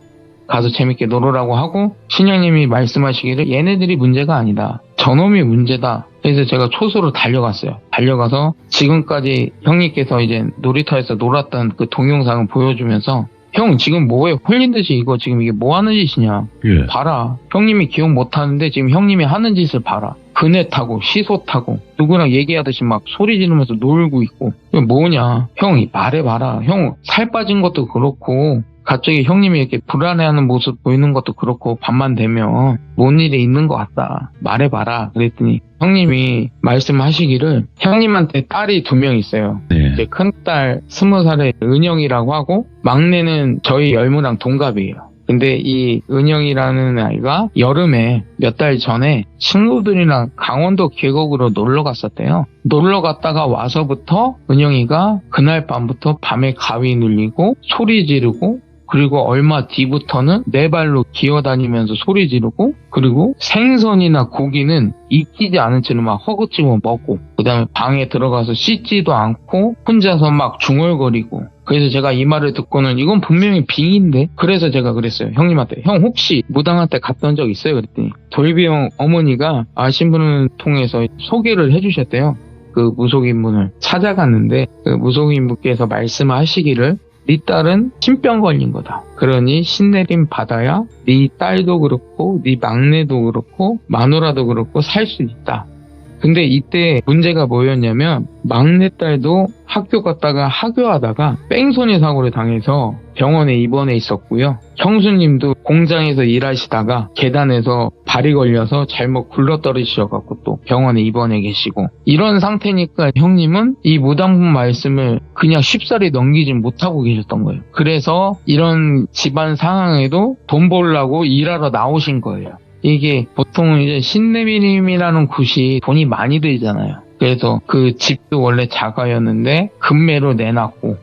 가서 재밌게 놀으라고 하고 신령님이 말씀하시기를 얘네들이 문제가 아니다. 저놈이 문제다. 그래서 제가 초소로 달려갔어요. 달려가서 지금까지 형님께서 이제 놀이터에서 놀았던 그 동영상을 보여주면서 형 지금 뭐에 홀린 듯이 이거 지금 이게 뭐 하는 짓이냐. 예. 봐라. 형님이 기억 못하는데 지금 형님이 하는 짓을 봐라. 그네 타고 시소 타고 누구랑 얘기하듯이 막 소리 지르면서 놀고 있고 이거 뭐냐. 형이 말해봐라. 형 살 빠진 것도 그렇고 갑자기 형님이 이렇게 불안해하는 모습 보이는 것도 그렇고 밤만 되면 뭔 일이 있는 것 같다. 말해봐라. 그랬더니 형님이 말씀하시기를 형님한테 딸이 2명 있어요. 네. 이제 큰딸 20살의 은영이라고 하고 막내는 저희 열무랑 동갑이에요. 근데 이 은영이라는 아이가 여름에 몇 달 전에 친구들이랑 강원도 계곡으로 놀러 갔었대요. 놀러 갔다가 와서부터 은영이가 그날 밤부터 밤에 가위 눌리고 소리 지르고 그리고 얼마 뒤부터는 네 발로 기어다니면서 소리 지르고 그리고 생선이나 고기는 익히지 않은 채로 막 허겁지겁 먹고 그 다음에 방에 들어가서 씻지도 않고 혼자서 막 중얼거리고 그래서 제가 이 말을 듣고는 이건 분명히 빙인데 그래서 제가 그랬어요. 형님한테 형 혹시 무당한테 갔던 적 있어요? 그랬더니 돌비형 어머니가 아신 분을 통해서 소개를 해주셨대요. 그 무속인분을 찾아갔는데 그 무속인분께서 말씀하시기를 네 딸은 신병 걸린 거다. 그러니 신내림 받아야 네 딸도 그렇고 네 막내도 그렇고 마누라도 그렇고 살 수 있다. 근데 이때 문제가 뭐였냐면 막내딸도 학교 갔다가 하교하다가 뺑소니 사고를 당해서 병원에 입원해 있었고요. 형수님도 공장에서 일하시다가 계단에서 발이 걸려서 잘못 굴러떨어지셔갖고 또 병원에 입원해 계시고 이런 상태니까 형님은 이 무당분 말씀을 그냥 쉽사리 넘기진 못하고 계셨던 거예요. 그래서 이런 집안 상황에도 돈 벌려고 일하러 나오신 거예요. 이게 보통 이제 신내림이라는 곳이 돈이 많이 들잖아요. 그래서 그 집도 원래 자가였는데 급매로 내놨고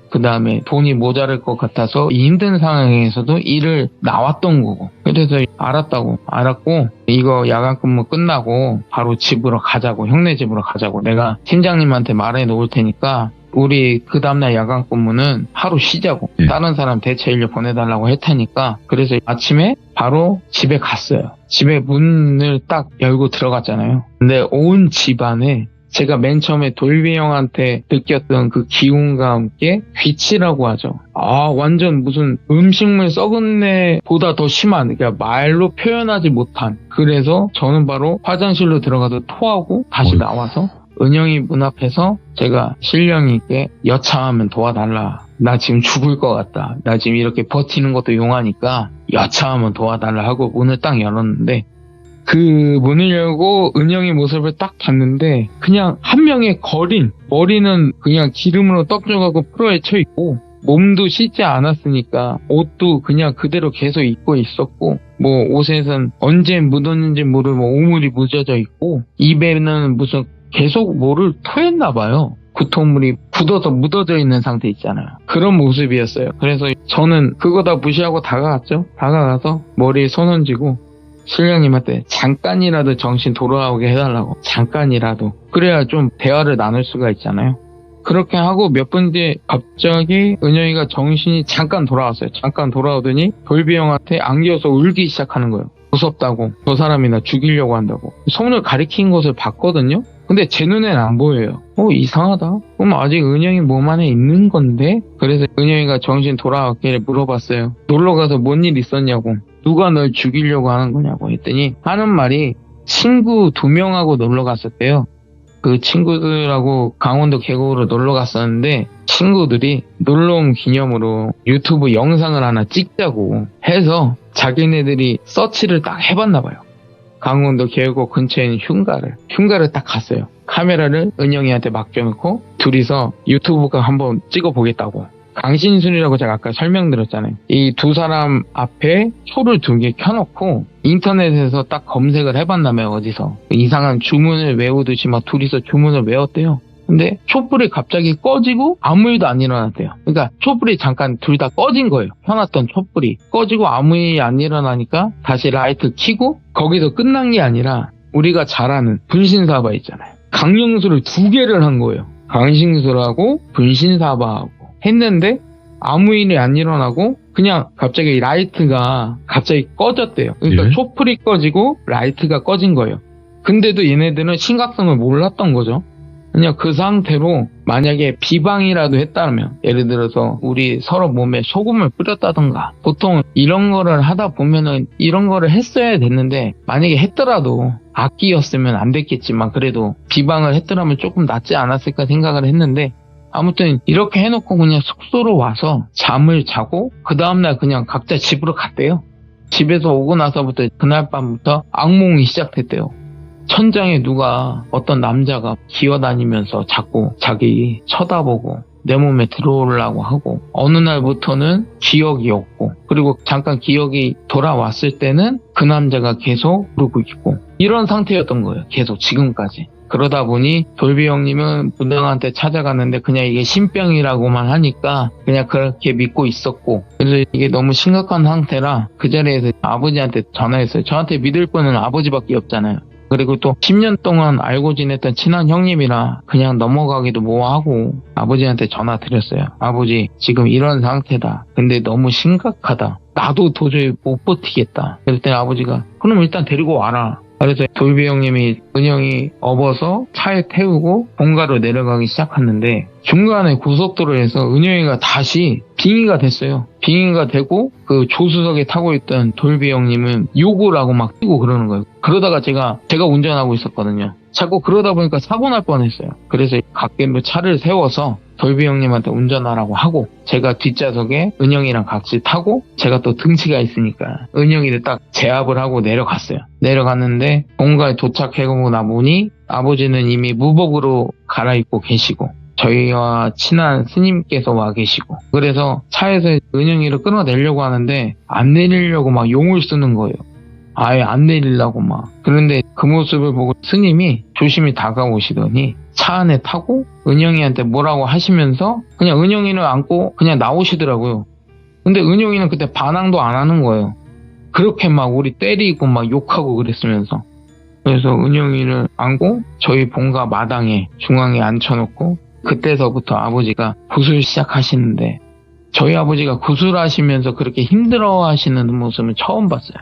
그 다음에 돈이 모자랄 것 같아서 힘든 상황에서도 일을 나왔던 거고 그래서 알았고 이거 야간 근무 끝나고 바로 집으로 가자고 형네 집으로 가자고 내가 팀장님한테 말해 놓을 테니까 우리 그 다음날 야간 근무는 하루 쉬자고 다른 사람 대체 인력 보내달라고 할 테니까 그래서 아침에 바로 집에 갔어요. 집에 문을 딱 열고 들어갔잖아요. 근데 온 집안에 제가 맨 처음에 돌비 형한테 느꼈던 그 기운과 함께 귀치라고 하죠. 완전 무슨 음식물 썩은 내보다 더 심한 그러니까 말로 표현하지 못한 그래서 저는 바로 화장실로 들어가서 토하고 다시 나와서 은영이 문 앞에서 제가 신령이께 여차하면 도와달라. 나 지금 죽을 것 같다. 나 지금 이렇게 버티는 것도 용하니까 여차하면 도와달라 하고 문을 딱 열었는데 그 문을 열고 은영이 모습을 딱 봤는데 그냥 한 명의 거린 머리는 그냥 기름으로 떡져가고 프로에 쳐 있고 몸도 씻지 않았으니까 옷도 그냥 그대로 계속 입고 있었고 뭐 옷에선 언제 묻었는지 모를 오물이 묻어져 있고 입에는 무슨 계속 뭐를 토했나 봐요. 구토물이 굳어서 묻어져 있는 상태 있잖아요. 그런 모습이었어요. 그래서 저는 그거 다 무시하고 다가갔죠. 다가가서 머리에 손 얹고 신령님한테 잠깐이라도 정신 돌아오게 해달라고. 잠깐이라도. 그래야 좀 대화를 나눌 수가 있잖아요. 그렇게 하고 몇 분 뒤에 갑자기 은영이가 정신이 잠깐 돌아왔어요. 잠깐 돌아오더니 돌비 형한테 안겨서 울기 시작하는 거예요. 무섭다고, 저 사람이 나 죽이려고 한다고. 손을 가리킨 것을 봤거든요. 근데 제 눈에는 안 보여요. 이상하다. 그럼 아직 은영이 몸 안에 있는 건데? 그래서 은영이가 정신 돌아왔길래 물어봤어요. 놀러 가서 뭔 일 있었냐고. 누가 널 죽이려고 하는 거냐고 했더니 하는 말이 친구 2명하고 놀러 갔었대요. 그 친구들하고 강원도 계곡으로 놀러 갔었는데 친구들이 놀러 온 기념으로 유튜브 영상을 하나 찍자고 해서 자기네들이 서치를 딱 해봤나 봐요. 강원도 계곡 근처에 있는 흉가를 딱 갔어요. 카메라를 은영이한테 맡겨놓고 둘이서 유튜브가 한번 찍어보겠다고. 강신술이라고 제가 아까 설명드렸잖아요. 이 두 사람 앞에 초를 2개 켜놓고 인터넷에서 딱 검색을 해봤나봐요. 어디서 이상한 주문을 외우듯이 막 둘이서 주문을 외웠대요. 근데 촛불이 갑자기 꺼지고 아무 일도 안 일어났대요. 그러니까 촛불이 잠깐 둘 다 꺼진 거예요. 켜놨던 촛불이 꺼지고 아무 일이 안 일어나니까 다시 라이트 켜고 거기서 끝난 게 아니라 우리가 잘 아는 분신사바 있잖아요. 강령술을 2개를 한 거예요. 강신술하고 분신사바하고 했는데 아무 일이 안 일어나고 그냥 갑자기 라이트가 갑자기 꺼졌대요. 그러니까 예? 촛불이 꺼지고 라이트가 꺼진 거예요. 근데도 얘네들은 심각성을 몰랐던 거죠. 그냥 그 상태로 만약에 비방이라도 했다면, 예를 들어서 우리 서로 몸에 소금을 뿌렸다던가, 보통 이런 거를 하다 보면은 이런 거를 했어야 됐는데 만약에 했더라도 악기였으면 안 됐겠지만 그래도 비방을 했더라면 조금 낫지 않았을까 생각을 했는데, 아무튼 이렇게 해놓고 그냥 숙소로 와서 잠을 자고 그 다음날 그냥 각자 집으로 갔대요. 집에서 오고 나서부터 그날 밤부터 악몽이 시작됐대요. 천장에 누가 어떤 남자가 기어다니면서 자꾸 자기 쳐다보고 내 몸에 들어오려고 하고, 어느 날부터는 기억이 없고, 그리고 잠깐 기억이 돌아왔을 때는 그 남자가 계속 부르고 있고, 이런 상태였던 거예요. 계속 지금까지. 그러다 보니 돌비 형님은 문당한테 찾아갔는데 그냥 이게 신병이라고만 하니까 그냥 그렇게 믿고 있었고, 그래서 이게 너무 심각한 상태라 그 자리에서 아버지한테 전화했어요. 저한테 믿을 분은 아버지밖에 없잖아요. 그리고 또 10년 동안 알고 지냈던 친한 형님이라 그냥 넘어가기도 뭐하고 아버지한테 전화 드렸어요. 아버지, 지금 이런 상태다. 근데 너무 심각하다. 나도 도저히 못 버티겠다. 그랬더니 아버지가 그럼 일단 데리고 와라. 그래서 돌비 형님이 은영이 업어서 차에 태우고 본가로 내려가기 시작했는데, 중간에 고속도로에서 은영이가 다시 빙의가 됐어요. 빙의가 되고 그 조수석에 타고 있던 돌비 형님은 욕을 하고 막 뛰고 그러는 거예요. 그러다가 제가 운전하고 있었거든요. 자꾸 그러다 보니까 사고 날 뻔했어요. 그래서 갓길로 차를 세워서 돌비 형님한테 운전하라고 하고, 제가 뒷좌석에 은영이랑 같이 타고, 제가 또 등치가 있으니까 은영이를 딱 제압을 하고 내려갔어요. 내려갔는데 본가에 도착해보고 나보니 아버지는 이미 무복으로 갈아입고 계시고 저희와 친한 스님께서 와 계시고, 그래서 차에서 은영이를 끌어내려고 하는데 안 내리려고 막 용을 쓰는 거예요. 아예 안 내리려고 막. 그런데 그 모습을 보고 스님이 조심히 다가오시더니 차 안에 타고 은영이한테 뭐라고 하시면서 그냥 은영이를 안고 그냥 나오시더라고요. 근데 은영이는 그때 반항도 안 하는 거예요. 그렇게 막 우리 때리고 막 욕하고 그랬으면서. 그래서 은영이를 안고 저희 본가 마당에 중앙에 앉혀놓고, 그때서부터 아버지가 구술 시작하시는데, 저희 아버지가 구술하시면서 그렇게 힘들어하시는 모습은 처음 봤어요.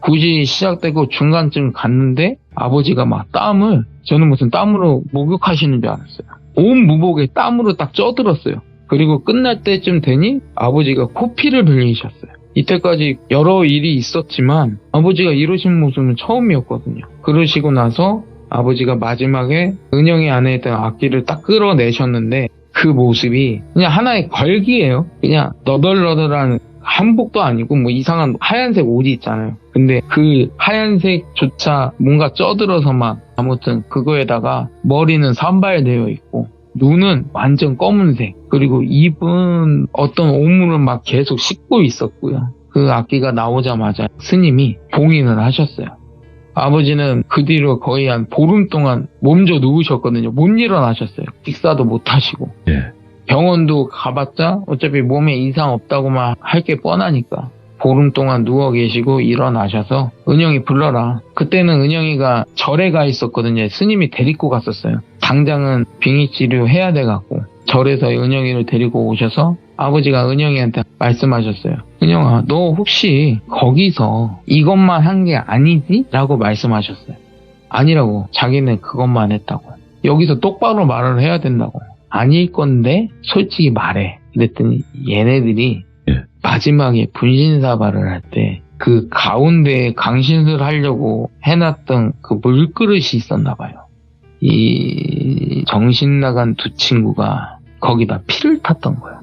굳이 시작되고 중간쯤 갔는데 아버지가 막 저는 무슨 땀으로 목욕하시는 줄 알았어요. 온 무복에 땀으로 딱 쪄들었어요. 그리고 끝날 때쯤 되니 아버지가 코피를 흘리셨어요. 이때까지 여러 일이 있었지만 아버지가 이러신 모습은 처음이었거든요. 그러시고 나서 아버지가 마지막에 은영이 안에 있던 악기를 딱 끌어내셨는데, 그 모습이 그냥 하나의 걸기예요. 그냥 너덜너덜한 한복도 아니고 뭐 이상한 하얀색 옷이 있잖아요. 근데 그 하얀색조차 뭔가 쪄들어서 막, 아무튼 그거에다가 머리는 산발되어 있고 눈은 완전 검은색, 그리고 입은 어떤 오물을 막 계속 씻고 있었고요. 그 악기가 나오자마자 스님이 봉인을 하셨어요. 아버지는 그 뒤로 거의 한 보름 동안 몸져 누우셨거든요. 못 일어나셨어요. 식사도 못 하시고. 예. 병원도 가봤자 어차피 몸에 이상 없다고만 할 게 뻔하니까 보름 동안 누워 계시고 일어나셔서 은영이 불러라. 그때는 은영이가 절에 가 있었거든요. 스님이 데리고 갔었어요. 당장은 빙의 치료 해야 돼갖고. 절에서 은영이를 데리고 오셔서 아버지가 은영이한테 말씀하셨어요. 은영아, 너 혹시 거기서 이것만 한 게 아니지? 라고 말씀하셨어요. 아니라고. 자기는 그것만 했다고. 여기서 똑바로 말을 해야 된다고. 아닐 건데 솔직히 말해. 그랬더니 얘네들이 마지막에 분신사발을 할 때 그 가운데에 강신술 하려고 해놨던 그 물그릇이 있었나 봐요. 이 정신 나간 두 친구가 거기다 피를 탔던 거야.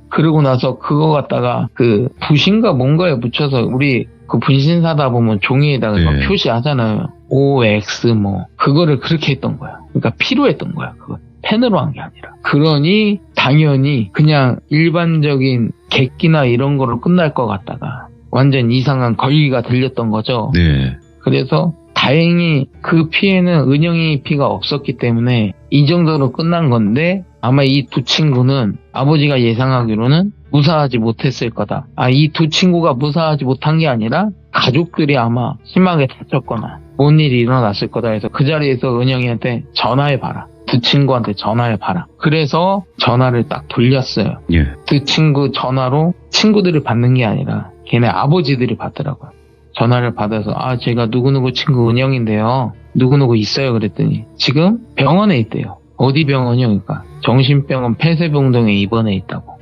그러고 나서 그거 갖다가 그 붓인가 뭔가에 묻혀서 우리 그 분신사다 보면 종이에다가 막 표시하잖아요. OX 뭐 그거를 그렇게 했던 거야. 그러니까 피로 했던 거야. 그거 펜으로 한 게 아니라. 그러니 당연히 그냥 일반적인 객기나 이런 거로 끝날 것 같다가 완전 이상한 걸기가 들렸던 거죠. 네. 그래서 다행히 그 피에는 은영이 피가 없었기 때문에 이 정도로 끝난 건데 아마 이 두 친구는 아버지가 예상하기로는 무사하지 못했을 거다. 이 두 친구가 무사하지 못한 게 아니라 가족들이 아마 심하게 다쳤거나 뭔 일이 일어났을 거다 해서 그 자리에서 은영이한테 전화해봐라. 두 친구한테 전화해봐라. 그래서 전화를 딱 돌렸어요. 예. 그 친구 전화로 친구들이 받는 게 아니라 걔네 아버지들이 받더라고요. 전화를 받아서 제가 누구누구 친구 은영인데요. 누구누구 있어요. 그랬더니 지금 병원에 있대요. 어디 병원이요? 그러니까 정신병원 폐쇄병동에 입원해 있다고.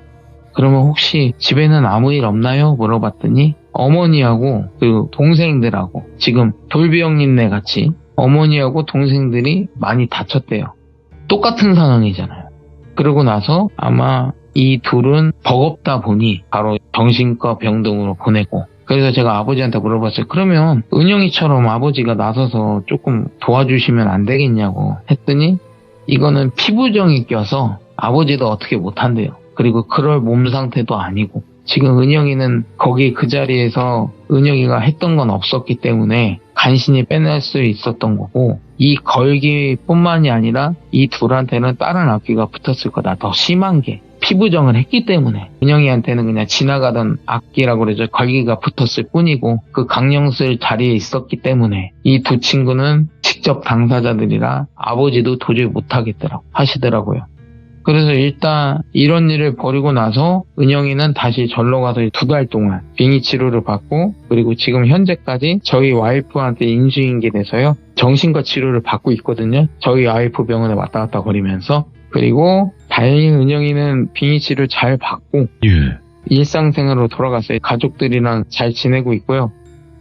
그러면 혹시 집에는 아무 일 없나요? 물어봤더니 어머니하고 그 동생들하고 지금 돌비형님네 같이 어머니하고 동생들이 많이 다쳤대요. 똑같은 상황이잖아요. 그러고 나서 아마 이 둘은 버겁다 보니 바로 정신과 병동으로 보내고 그래서 제가 아버지한테 물어봤어요. 그러면 은영이처럼 아버지가 나서서 조금 도와주시면 안 되겠냐고 했더니 이거는 피부정이 껴서 아버지도 어떻게 못한대요. 그리고 그럴 몸 상태도 아니고 지금 은영이는 거기 그 자리에서 은영이가 했던 건 없었기 때문에 간신히 빼낼 수 있었던 거고 이 걸기뿐만이 아니라 이 둘한테는 다른 악귀가 붙었을 거다. 더 심한 게 피부정을 했기 때문에 은영이한테는 그냥 지나가던 악기라고 그러죠. 걸기가 붙었을 뿐이고 그 강령술 자리에 있었기 때문에 이 두 친구는 직접 당사자들이라 아버지도 도저히 하시더라고요. 그래서 일단 이런 일을 벌이고 나서 은영이는 다시 절로 가서 2달 동안 빙의 치료를 받고 그리고 지금 현재까지 저희 와이프한테 인수인계 돼서요. 정신과 치료를 받고 있거든요. 저희 와이프 병원에 왔다 갔다 거리면서 그리고 다행히 은영이는 빙의 치료를 잘 받고 일상생활로 돌아갔어요. 가족들이랑 잘 지내고 있고요.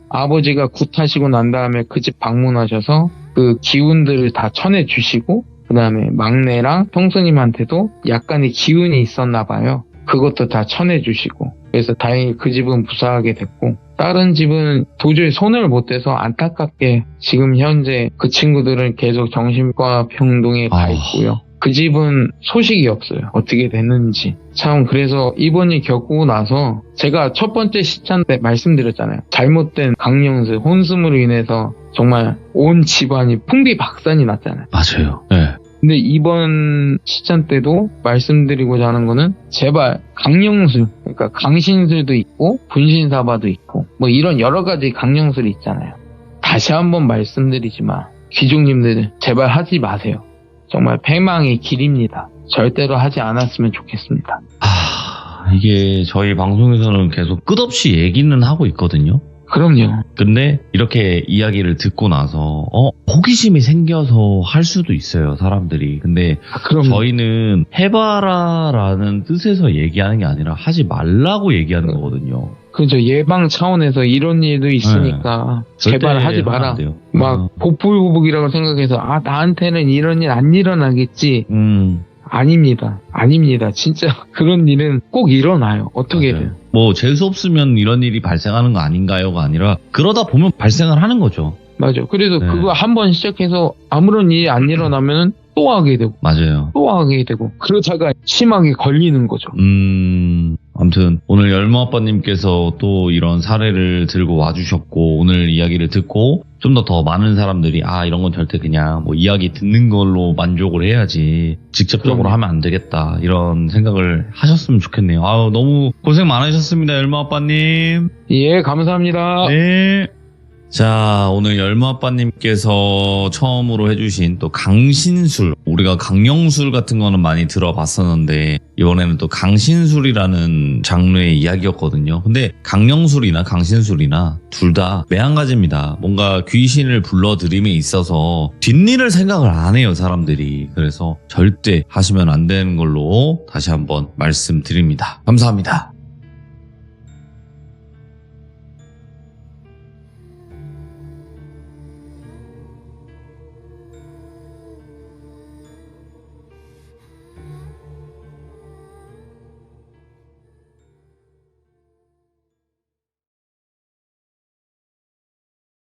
아버지가 굿하시고 난 다음에 그 집 방문하셔서 그 기운들을 다 쳐내주시고 그 다음에 막내랑 형수님한테도 약간의 기운이 있었나 봐요. 그것도 다 쳐내주시고 그래서 다행히 그 집은 무사하게 됐고 다른 집은 도저히 손을 못 대서 안타깝게 지금 현재 그 친구들은 계속 정신과 병동에 가 있고요. 그 집은 소식이 없어요. 어떻게 됐는지. 참 그래서 이번 일 겪고 나서 제가 첫 번째 시찬 때 말씀드렸잖아요. 잘못된 강령술, 혼수으로 인해서 정말 온 집안이 풍비박산이 났잖아요. 맞아요. 네. 근데 이번 시찬 때도 말씀드리고자 하는 거는 제발 강령술, 그러니까 강신술도 있고 분신사바도 있고 뭐 이런 여러 가지 강령술이 있잖아요. 다시 한번 말씀드리지만 귀족님들 제발 하지 마세요. 정말 패망의 길입니다. 절대로 하지 않았으면 좋겠습니다. 이게 저희 방송에서는 계속 끝없이 얘기는 하고 있거든요. 그럼요. 근데 이렇게 이야기를 듣고 나서 호기심이 생겨서 할 수도 있어요, 사람들이. 근데 저희는 해봐라라는 뜻에서 얘기하는 게 아니라 하지 말라고 얘기하는 거거든요. 그렇죠. 예방 차원에서 이런 일도 있으니까 제발 하지 마라. 막 복불복이라고 생각해서 나한테는 이런 일 안 일어나겠지. 아닙니다. 진짜 그런 일은 꼭 일어나요. 어떻게든. 뭐 재수 없으면 이런 일이 발생하는 거 아닌가요가 아니라 그러다 보면 발생을 하는 거죠. 맞아요. 그래서 그거 한번 시작해서 아무런 일이 안 일어나면 또 하게 되고. 맞아요. 또 하게 되고. 그러다가 심하게 걸리는 거죠. 아무튼 오늘 열무아빠님께서 또 이런 사례를 들고 와주셨고 오늘 이야기를 듣고 좀 더 많은 사람들이 이런 건 절대 그냥 뭐 이야기 듣는 걸로 만족을 해야지 직접적으로 하면 안 되겠다 이런 생각을 하셨으면 좋겠네요. 너무 고생 많으셨습니다, 열무아빠님. 예, 감사합니다. 네. 자, 오늘 열무아빠님께서 처음으로 해주신 또 강신술, 우리가 강령술 같은 거는 많이 들어봤었는데 이번에는 또 강신술이라는 장르의 이야기였거든요. 근데 강령술이나 강신술이나 둘 다 매한가지입니다. 뭔가 귀신을 불러들임에 있어서 뒷일을 생각을 안 해요, 사람들이. 그래서 절대 하시면 안 되는 걸로 다시 한번 말씀드립니다. 감사합니다.